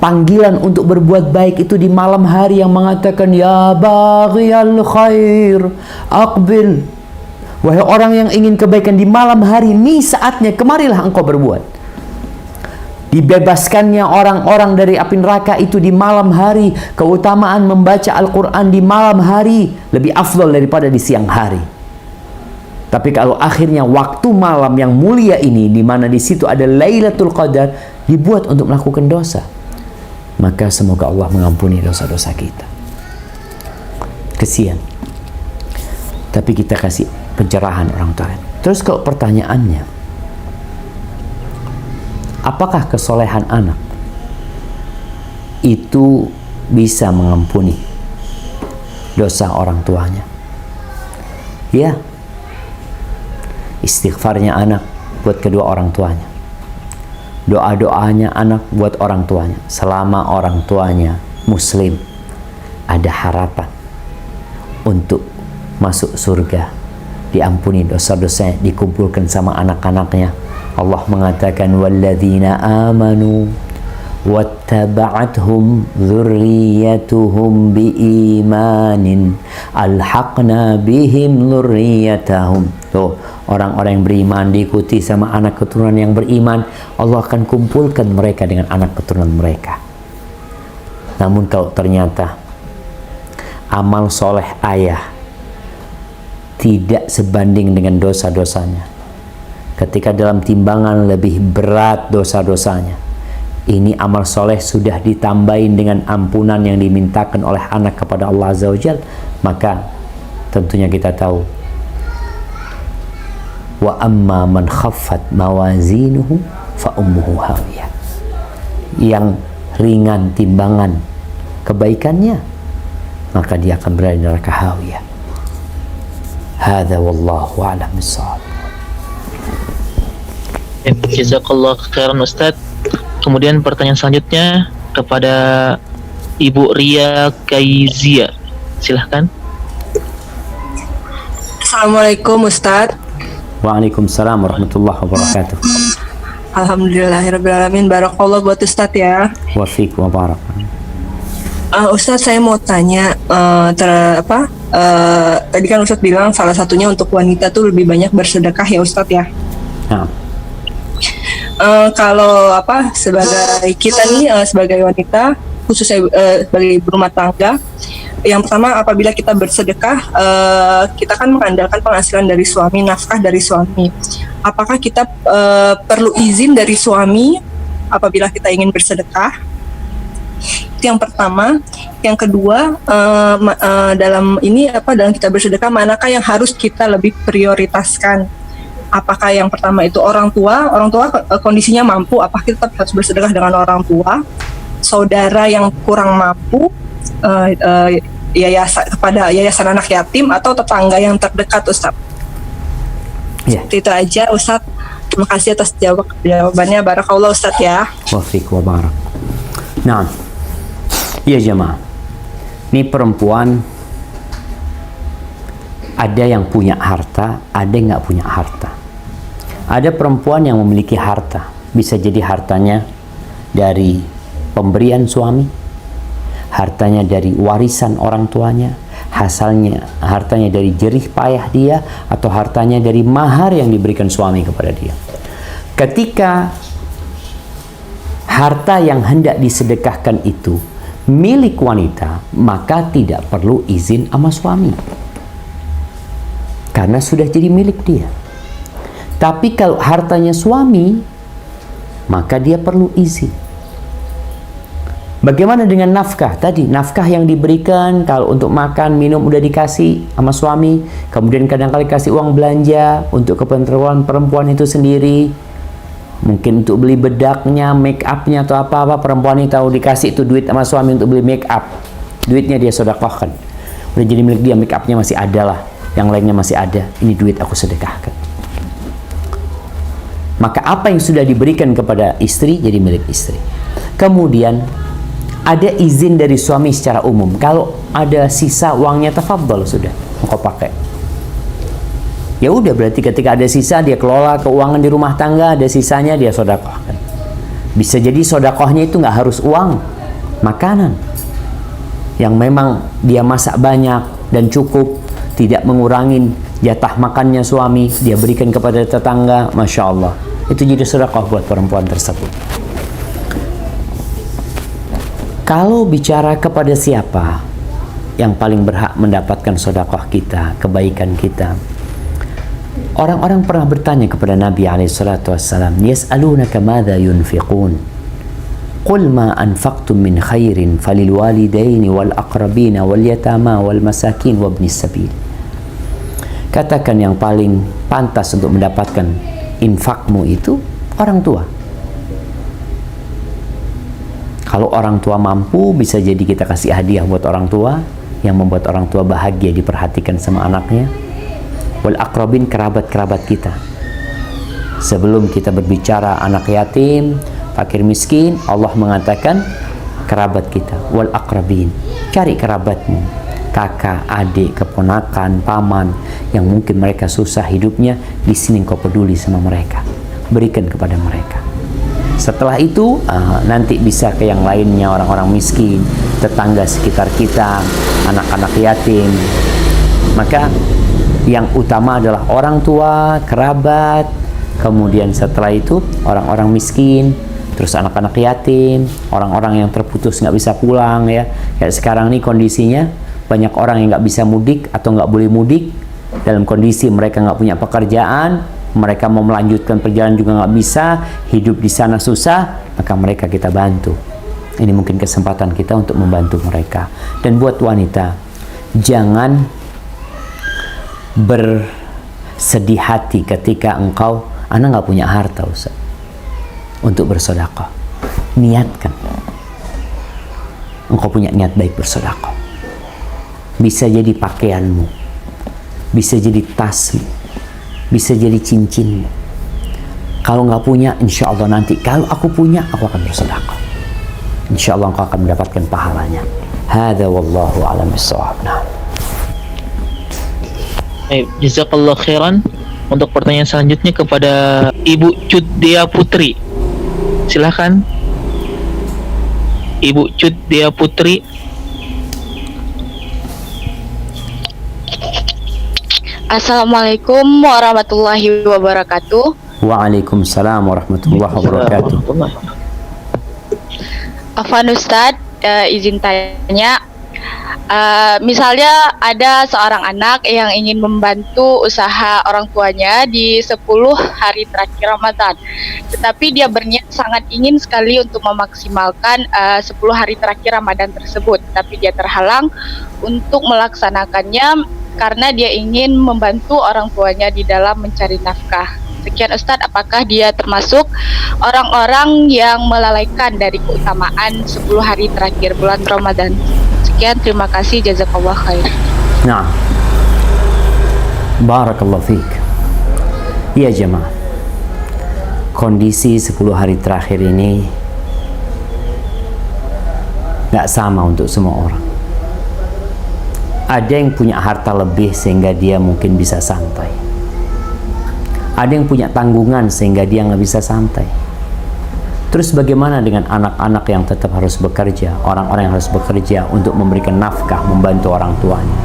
Panggilan untuk berbuat baik itu di malam hari yang mengatakan, ya baghiyal khair aqbil. Wahai orang yang ingin kebaikan di malam hari, ini saatnya, kemarilah engkau berbuat. Dibebaskannya orang-orang dari api neraka itu di malam hari. Keutamaan membaca Al-Quran di malam hari lebih afdal daripada di siang hari. Tapi kalau akhirnya waktu malam yang mulia ini, di mana di situ ada Lailatul Qadar, dibuat untuk melakukan dosa, maka semoga Allah mengampuni dosa-dosa kita. Kesian. Tapi kita kasih pencerahan orang tua. Terus kalau pertanyaannya, apakah kesolehan anak itu bisa mengampuni dosa orang tuanya? Ya. Istighfarnya anak buat kedua orang tuanya. Doa-doanya anak buat orang tuanya. Selama orang tuanya muslim, ada harapan untuk masuk surga, diampuni dosa-dosanya, dikumpulkan sama anak-anaknya. Allah mengatakan, walladzina amanu wattaba'athum dzurriyyatuhum biimanin alhaqna bihim dzurriyyatahum. Tuh, orang-orang yang beriman diikuti sama anak keturunan yang beriman, Allah akan kumpulkan mereka dengan anak keturunan mereka. Namun kalau ternyata amal soleh ayah tidak sebanding dengan dosa-dosanya, ketika dalam timbangan lebih berat dosa-dosanya, ini amal soleh sudah ditambahin dengan ampunan yang dimintakan oleh anak kepada Allah Azza wa Jal, maka tentunya kita tahu, wa amma man khaffat mawazinuhu fa ummuhu hawiyah. Yang ringan timbangan kebaikannya, maka dia akan berada di neraka hawiyah. Hadza wallahu a'lam bissawab. Jazakallah khairan Ustaz. Kemudian pertanyaan selanjutnya kepada Ibu Ria Kaizia. Silahkan. Assalamualaikum Ustadz. Waalaikumsalam warahmatullahi wabarakatuh. Alhamdulillahirrabbilalamin. Barakallah buat Ustadz ya. Wa fiik wa barak. Ustadz, saya mau tanya, tadi kan Ustadz bilang salah satunya untuk wanita tuh lebih banyak bersedekah ya Ustadz ya. Nah, kalau sebagai kita nih sebagai wanita, khususnya sebagai berumah tangga, yang pertama apabila kita bersedekah, kita kan mengandalkan penghasilan dari suami, nafkah dari suami. Apakah kita perlu izin dari suami apabila kita ingin bersedekah? Itu yang pertama. Yang kedua, dalam kita bersedekah, manakah yang harus kita lebih prioritaskan? Apakah yang pertama itu orang tua kondisinya mampu, apakah kita tetap harus bersedekah dengan orang tua? Saudara yang kurang mampu, kepada yayasan anak yatim, atau tetangga yang terdekat, Ustaz? ya. Itu aja, Ustaz. Terima kasih atas jawabannya. Barakallah Ustaz ya. Wa fiik wa barak. Nah, ya jemaah, ini perempuan ada yang punya harta, ada yang nggak punya harta. Ada perempuan yang memiliki harta, bisa jadi hartanya dari pemberian suami, hartanya dari warisan orang tuanya, hartanya dari jerih payah dia, atau hartanya dari mahar yang diberikan suami kepada dia. Ketika harta yang hendak disedekahkan itu milik wanita, maka tidak perlu izin sama suami, karena sudah jadi milik dia. Tapi kalau hartanya suami, maka dia perlu izin. Bagaimana dengan nafkah? Tadi nafkah yang diberikan, kalau untuk makan, minum udah dikasih sama suami, kemudian kadang-kali kasih uang belanja untuk keperluan perempuan itu sendiri, mungkin untuk beli bedaknya, make upnya atau apa-apa, perempuan ini tahu dikasih itu duit sama suami untuk beli make up, duitnya dia sedekahkan, udah jadi milik dia, make upnya masih ada lah, yang lainnya masih ada, ini duit aku sedekahkan. Maka apa yang sudah diberikan kepada istri jadi milik istri. Kemudian ada izin dari suami secara umum. Kalau ada sisa uangnya, tafadhol, sudah engkau pakai. Ya udah, berarti ketika ada sisa dia kelola keuangan di rumah tangga, ada sisanya dia sedekahkan. Bisa jadi sedekahnya itu nggak harus uang, makanan yang memang dia masak banyak dan cukup, tidak mengurangi jatah makannya suami, dia berikan kepada tetangga, masya Allah, itu jadi sedekah buat perempuan tersebut. Kalau bicara kepada siapa yang paling berhak mendapatkan sedekah kita, kebaikan kita, orang-orang pernah bertanya kepada Nabi SAW, yas'alunaka madza yunfiqun, qul ma anfaqtum min khairin falil walidaini wal aqrabina wal yatama wal masakin wabnis sabil. Katakan yang paling pantas untuk mendapatkan infakmu itu orang tua. Kalau orang tua mampu, bisa jadi kita kasih hadiah buat orang tua yang membuat orang tua bahagia, diperhatikan sama anaknya. Wal aqrabin, kerabat-kerabat kita. Sebelum kita berbicara anak yatim, fakir miskin, Allah mengatakan kerabat kita. Wal aqrabin, cari kerabatmu, kakak, adik, keponakan, paman yang mungkin mereka susah hidupnya, di sini kau peduli sama mereka, berikan kepada mereka. Setelah itu nanti bisa ke yang lainnya, orang-orang miskin, tetangga sekitar kita, anak-anak yatim. Maka yang utama adalah orang tua, kerabat, kemudian setelah itu orang-orang miskin, terus anak-anak yatim, orang-orang yang terputus nggak bisa pulang ya. Kayak sekarang nih kondisinya banyak orang yang nggak bisa mudik atau nggak boleh mudik, dalam kondisi mereka nggak punya pekerjaan, mereka mau melanjutkan perjalanan juga nggak bisa, hidup di sana susah, maka mereka kita bantu. Ini mungkin kesempatan kita untuk membantu mereka. Dan buat wanita, jangan bersedih hati ketika engkau, anak nggak punya harta Ustaz, untuk bersedekah. Niatkan, engkau punya niat baik bersedekah. Bisa jadi pakaianmu, bisa jadi tasmu, bisa jadi cincinmu. Kalau nggak punya, insya Allah nanti kalau aku punya, aku akan bersedekah. Insya Allah engkau akan mendapatkan pahalanya. Hada wallahu a'lam bissawab. Jazakallah khairan. Untuk pertanyaan selanjutnya kepada Ibu Cuddea Putri. Silahkan Ibu Cuddea Putri. Assalamualaikum warahmatullahi wabarakatuh. Waalaikumsalam warahmatullahi wabarakatuh. Afwan Ustadz, izin tanya, misalnya ada seorang anak yang ingin membantu usaha orang tuanya di 10 hari terakhir Ramadan, tetapi dia berniat sangat ingin sekali untuk memaksimalkan 10 hari terakhir Ramadan tersebut, tapi dia terhalang untuk melaksanakannya karena dia ingin membantu orang tuanya di dalam mencari nafkah. Sekian Ustadz, apakah dia termasuk orang-orang yang melalaikan dari keutamaan 10 hari terakhir bulan Ramadan? Sekian, terima kasih, jazakallah khair. Nah, barakallahu fiik. Ya jemaah, kondisi 10 hari terakhir ini gak sama untuk semua orang. Ada yang punya harta lebih sehingga dia mungkin bisa santai. Ada yang punya tanggungan sehingga dia nggak bisa santai. Terus bagaimana dengan anak-anak yang tetap harus bekerja, orang-orang yang harus bekerja untuk memberikan nafkah, membantu orang tuanya?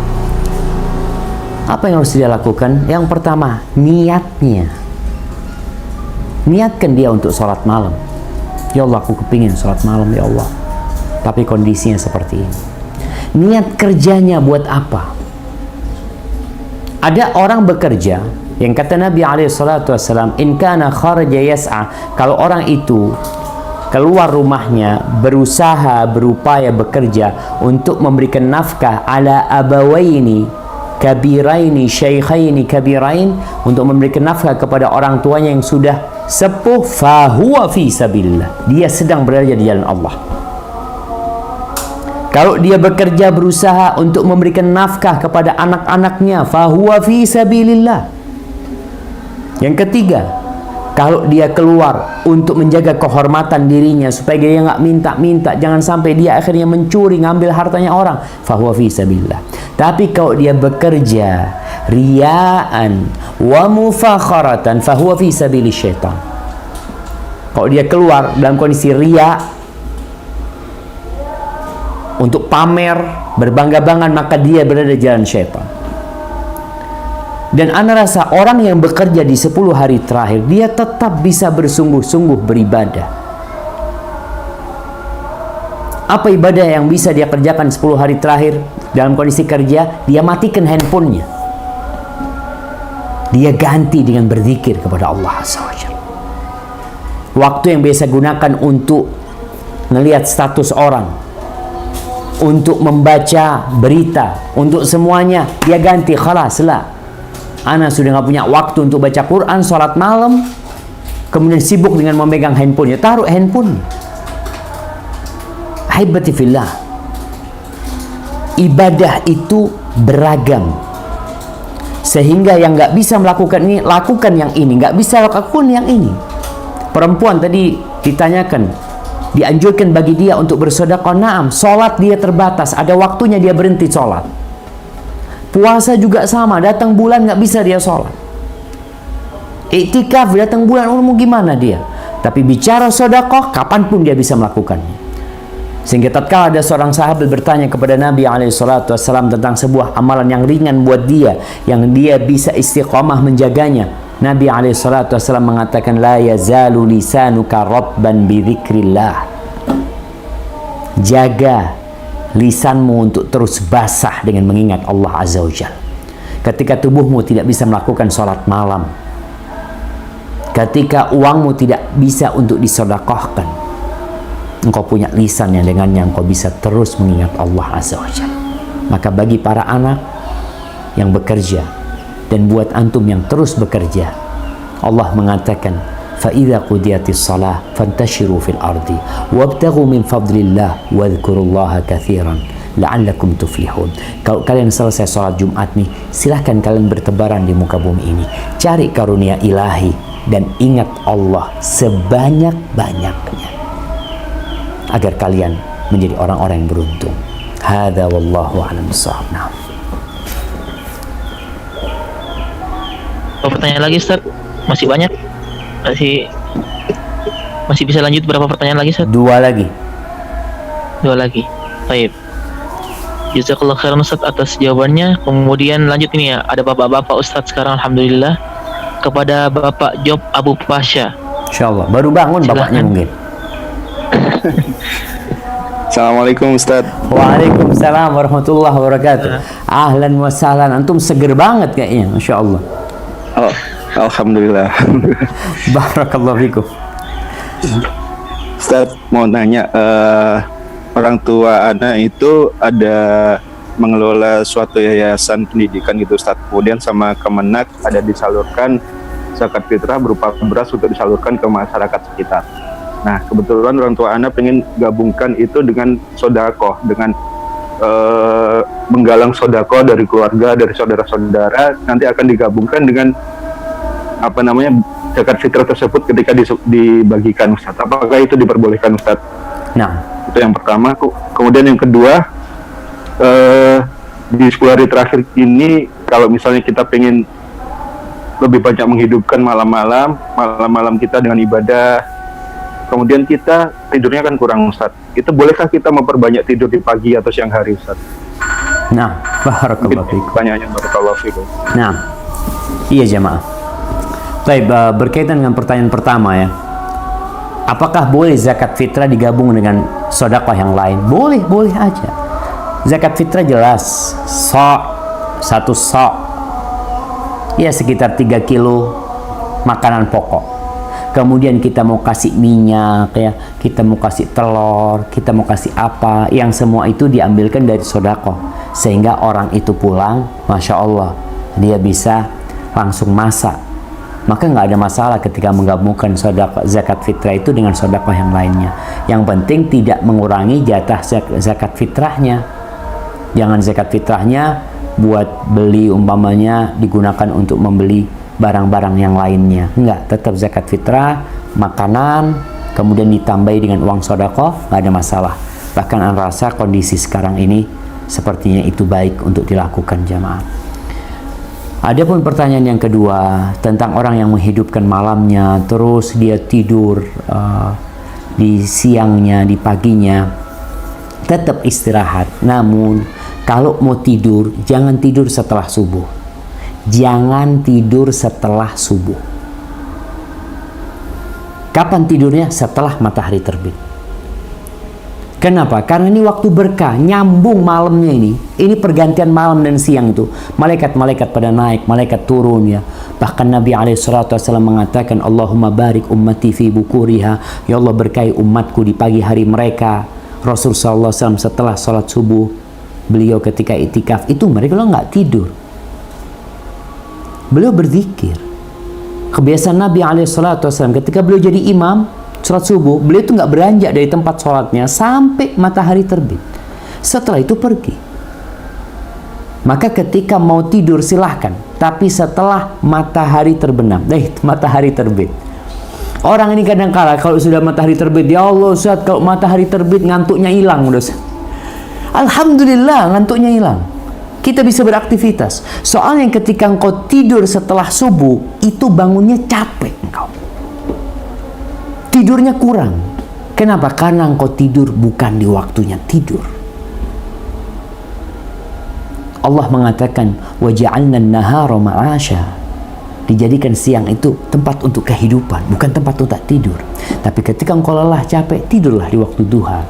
Apa yang harus dia lakukan? Yang pertama, niatnya. Niatkan dia untuk sholat malam. Ya Allah, aku kepingin sholat malam ya Allah, tapi kondisinya seperti ini. Niat kerjanya buat apa? Ada orang bekerja yang kata Nabi SAW, in kana kharaja yas'a, kalau orang itu keluar rumahnya berusaha, berupaya bekerja untuk memberikan nafkah ala abawaini kabiraini syaikhaini kabirain, untuk memberikan nafkah kepada orang tuanya yang sudah sepuh, fahuwa fi sabilillah, dia sedang berada di jalan Allah. Kalau dia bekerja berusaha untuk memberikan nafkah kepada anak-anaknya, fahuwa fi sabilillah. Yang ketiga, kalau dia keluar untuk menjaga kehormatan dirinya supaya dia nggak minta-minta, jangan sampai dia akhirnya mencuri, ngambil hartanya orang, fahuwa fi sabilillah. Tapi kalau dia bekerja riyaan wa mufakharatan, fahuwa fi sabilis syaitan. Kalau dia keluar dalam kondisi riya, untuk pamer, berbangga-banggaan, maka dia berada di jalan syaitan. Dan ana rasa orang yang bekerja di 10 hari terakhir, dia tetap bisa bersungguh-sungguh beribadah. Apa ibadah yang bisa dia kerjakan 10 hari terakhir dalam kondisi kerja? Dia matikan handphonenya. Dia ganti dengan berzikir kepada Allah SWT. Waktu yang biasa gunakan untuk melihat status orang, untuk membaca berita, untuk semuanya, dia ganti. Khalas lah, ana sudah nggak punya waktu untuk baca Quran, sholat malam, kemudian sibuk dengan memegang handphone. Ya taruh handphone. Haibati fillah, ibadah itu beragam, sehingga yang nggak bisa melakukan ini, lakukan yang ini, nggak bisa lakukan yang ini. Perempuan tadi ditanyakan, dianjurkan bagi dia untuk bersedekah. Naam, sholat dia terbatas, ada waktunya dia berhenti sholat. Puasa juga sama, datang bulan nggak bisa dia sholat. Iktikaf datang bulan, mau gimana dia? Tapi bicara sedekah, kapanpun dia bisa melakukannya. Sehingga tatkala ada seorang sahabat bertanya kepada Nabi SAW tentang sebuah amalan yang ringan buat dia, yang dia bisa istiqamah menjaganya, Nabi SAW mengatakan, la yazalu lisanuka rabban bidzikrillah. Jaga lisanmu untuk terus basah dengan mengingat Allah Azza wa Jalla. Ketika tubuhmu tidak bisa melakukan sholat malam, ketika uangmu tidak bisa untuk disedekahkan, engkau punya lisan yang dengannya engkau bisa terus mengingat Allah Azza wa Jalla. Maka bagi para anak yang bekerja, dan buat antum yang terus bekerja, Allah mengatakan, فَإِذَا قُضِيَتِ الصَّلَاةِ فَانْتَشِرُوا فِي الْأَرْضِ وَابْتَغُوا مِنْ فَضْلِ اللَّهِ وَاذْكُرُوا اللَّهَ كَثِيرًا لَعَلَّكُمْ تُفْلِحُونَ. Kalau kalian selesai sholat Jumat nih, silahkan kalian bertebaran di muka bumi ini, cari karunia ilahi, dan ingat Allah sebanyak-banyaknya, agar kalian menjadi orang-orang yang beruntung. Hadza wallahu a'lam bissawab. Nah. Pertanyaan lagi, Ustaz? Masih banyak? Masih bisa lanjut berapa pertanyaan lagi, Ustaz? Dua lagi. Baik. Jazakallah khairan, Ustaz, atas jawabannya. Kemudian lanjut ini ya, ada bapak-bapak Ustaz sekarang, alhamdulillah. Kepada Bapak Job Abu Pasha. Insyaallah baru bangun. Silahkan. Bapaknya mungkin. Assalamualaikum Ustaz. Waalaikumsalam warahmatullahi wabarakatuh. Ahlan wa sahlan, antum seger banget kayaknya, Masya Allah. Oh, alhamdulillah. Barakallahu fikum. Ustaz mau nanya, orang tua anak itu ada mengelola suatu yayasan pendidikan gitu Ustaz. Kemudian sama Kemenak ada disalurkan zakat fitrah berupa beras untuk disalurkan ke masyarakat sekitar. Nah, kebetulan orang tua anak pengen gabungkan itu dengan sodakoh, dengan menggalang sodakoh dari keluarga, dari saudara-saudara, nanti akan digabungkan dengan zakat fitrah tersebut ketika dibagikan Ustaz. Apakah itu diperbolehkan Ustaz? Nah, itu yang pertama. Kemudian yang kedua, di 10 hari terakhir ini, kalau misalnya kita pengen lebih banyak menghidupkan malam-malam kita dengan ibadah, kemudian kita tidurnya kan kurang Ustaz, itu bolehkah kita memperbanyak tidur di pagi atau siang hari Ustaz? nah, barakallahu fikum. Pertanyaannya barakallahu fikum. Nah, iya jamaah. Baik, berkaitan dengan pertanyaan pertama ya, apakah boleh zakat fitrah digabung dengan sedekah yang lain? Boleh, boleh aja. Zakat fitrah jelas, satu sa' ya sekitar 3 kilo makanan pokok. Kemudian kita mau kasih minyak ya, kita mau kasih telur, kita mau kasih apa, yang semua itu diambilkan dari sedekah, sehingga orang itu pulang, Masya Allah, dia bisa langsung masak maka nggak ada masalah ketika menggabungkan zakat fitrah itu dengan sedekah yang lainnya. Yang penting tidak mengurangi jatah zakat fitrahnya. Jangan zakat fitrahnya buat beli, umpamanya digunakan untuk membeli barang-barang yang lainnya. Enggak, tetap zakat fitrah, makanan, kemudian ditambahi dengan uang sedekah, nggak ada masalah. Bahkan Ana rasa kondisi sekarang ini sepertinya itu baik untuk dilakukan jamaah. Adapun pertanyaan yang kedua tentang orang yang menghidupkan malamnya, terus dia tidur di siangnya, di paginya, tetap istirahat. Namun kalau mau tidur, jangan tidur setelah subuh. Jangan tidur setelah subuh. Kapan tidurnya? Setelah matahari terbit. Kenapa? Karena ini waktu berkah, nyambung malamnya ini. Ini pergantian malam dan siang itu. Malaikat-malaikat pada naik, malaikat turun ya. Bahkan Nabi SAW mengatakan, Allahumma barik ummati fi bukuriha. Ya Allah, berkahi umatku di pagi hari mereka. Rasul SAW setelah sholat subuh, beliau ketika itikaf itu mereka nggak tidur. Beliau berzikir. Kebiasaan Nabi SAW ketika beliau jadi imam sholat subuh, beliau itu nggak beranjak dari tempat sholatnya sampai matahari terbit. Setelah itu pergi. Maka ketika mau tidur silahkan, tapi setelah matahari terbenam, matahari terbit. Orang ini kadang-kala kalau sudah matahari terbit, ya Allah Ustaz, kalau matahari terbit ngantuknya hilang udah. Alhamdulillah ngantuknya hilang. Kita bisa beraktivitas. Soalnya ketika engkau tidur setelah subuh, itu bangunnya capek engkau. Tidurnya kurang. Kenapa? Karena engkau tidur bukan di waktunya tidur. Allah mengatakan, وَجَعَلْنَا النَّهَارَ مَعَاشًا. Dijadikan siang itu tempat untuk kehidupan, bukan tempat untuk tidur. Tapi ketika engkau lelah, capek, tidurlah di waktu duha.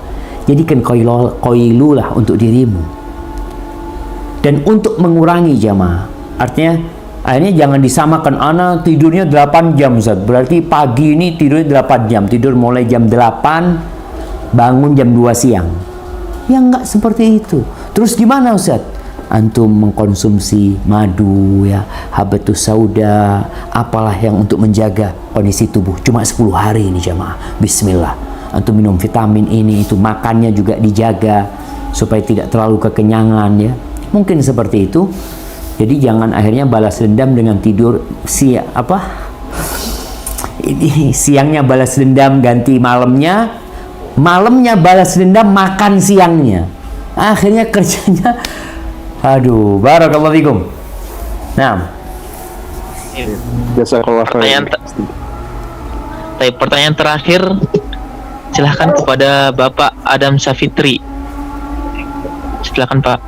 Jadikan qailulah untuk dirimu. Dan untuk mengurangi jamaah, artinya akhirnya jangan disamakan ana tidurnya 8 jam Ustaz. Berarti pagi ini tidurnya 8 jam. Tidur mulai jam 8, bangun jam 2 siang. Ya enggak seperti itu. Terus gimana Ustaz? Antum mengkonsumsi madu ya, habatus sauda, apalah yang untuk menjaga kondisi tubuh. Cuma 10 hari ini jamaah. Bismillah. Antum minum vitamin ini itu, makannya juga dijaga supaya tidak terlalu kekenyangan ya. Mungkin seperti itu. Jadi jangan akhirnya balas dendam dengan tidur siangnya balas dendam ganti malamnya, malamnya balas dendam makan siangnya. Akhirnya kerjanya aduh, barakallahu fikum. Nah, pertanyaan terakhir silahkan kepada Bapak Adam Safitri. Silakan Pak.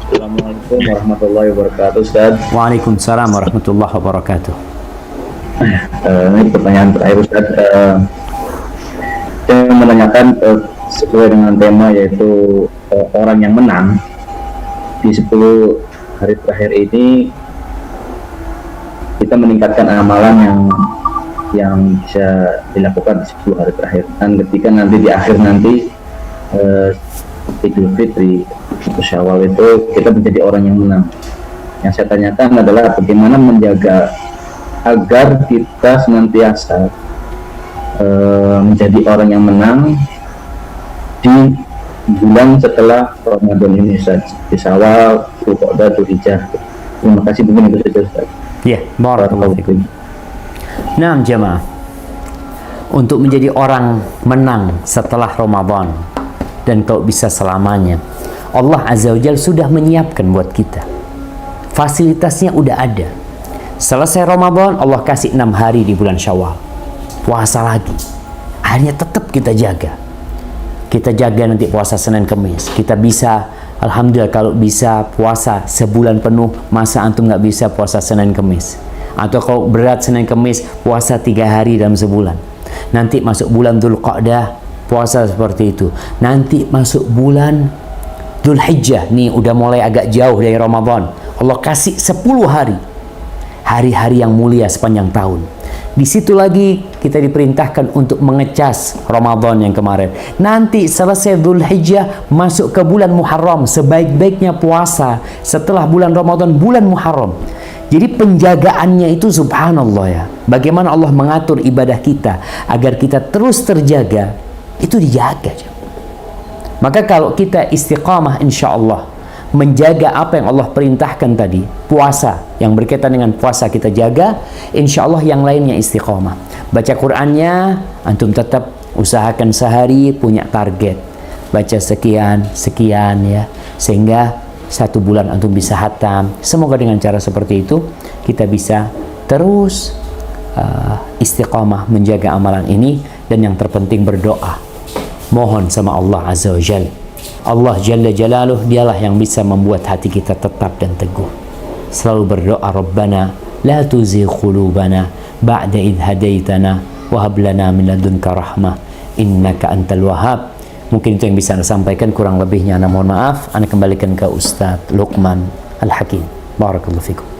Assalamualaikum warahmatullahi wabarakatuh, Ustaz. Waalaikumsalam warahmatullahi wabarakatuh. Ini pertanyaan terakhir, Ustaz. Saya menanyakan sesuai dengan tema, yaitu orang yang menang di 10 hari terakhir ini, kita meningkatkan amalan yang bisa dilakukan di 10 hari terakhir. Dan ketika nanti di akhir nanti Idul Fitri, Syawal itu kita menjadi orang yang menang. Yang saya tanyakan adalah bagaimana menjaga agar kita senantiasa menjadi orang yang menang di bulan setelah Ramadan ini, Ustaz. Di Syawal, Dzulqa'dah, Dzulhijjah. Terima kasih, begini itu saja, Ustaz. Ya, barakallahu fikum. Nah, jemaah, untuk menjadi orang menang setelah Ramadan dan kalau bisa selamanya, Allah Azza wa Jalla sudah menyiapkan buat kita. Fasilitasnya udah ada. Selesai Ramadan, Allah kasih 6 hari di bulan Syawal. Puasa lagi. Akhirnya tetap kita jaga. Kita jaga nanti puasa Senin Kemis. Kita bisa, alhamdulillah kalau bisa puasa sebulan penuh. Masa antum nggak bisa puasa Senin Kemis? Atau kalau berat Senin Kemis, puasa 3 hari dalam sebulan. Nanti masuk bulan Dzulqa'dah, puasa seperti itu. Nanti masuk bulan Dzulhijjah, nih udah mulai agak jauh dari Ramadan. Allah kasih 10 hari. Hari-hari yang mulia sepanjang tahun. Di situ lagi kita diperintahkan untuk mengecas Ramadan yang kemarin. Nanti selesai Dzulhijjah masuk ke bulan Muharram, sebaik-baiknya puasa setelah bulan Ramadan, bulan Muharram. Jadi penjagaannya itu subhanallah ya. Bagaimana Allah mengatur ibadah kita agar kita terus terjaga, itu dijaga. Maka kalau kita istiqamah insya Allah menjaga apa yang Allah perintahkan tadi, puasa yang berkaitan dengan puasa kita jaga, insya Allah yang lainnya istiqamah. Baca Qur'annya, antum tetap usahakan sehari punya target, baca sekian ya, sehingga 1 bulan antum bisa hatam. Semoga dengan cara seperti itu kita bisa terus istiqamah menjaga amalan ini, dan yang terpenting berdoa, mohon sama Allah Azza wa Jalla. Allah Jalla Jalaluh, dialah yang bisa membuat hati kita tetap dan teguh. Selalu berdoa, Rabbana la tuzigh qulubana ba'da idh hadaitana wa hab lana min ladunka rahmah innaka antal wahhab. Mungkin itu yang bisa Anda sampaikan, kurang lebihnya Anda mohon maaf. Anda kembalikan ke Ustadz Luqman Al-Hakim. Barakallahu fikum.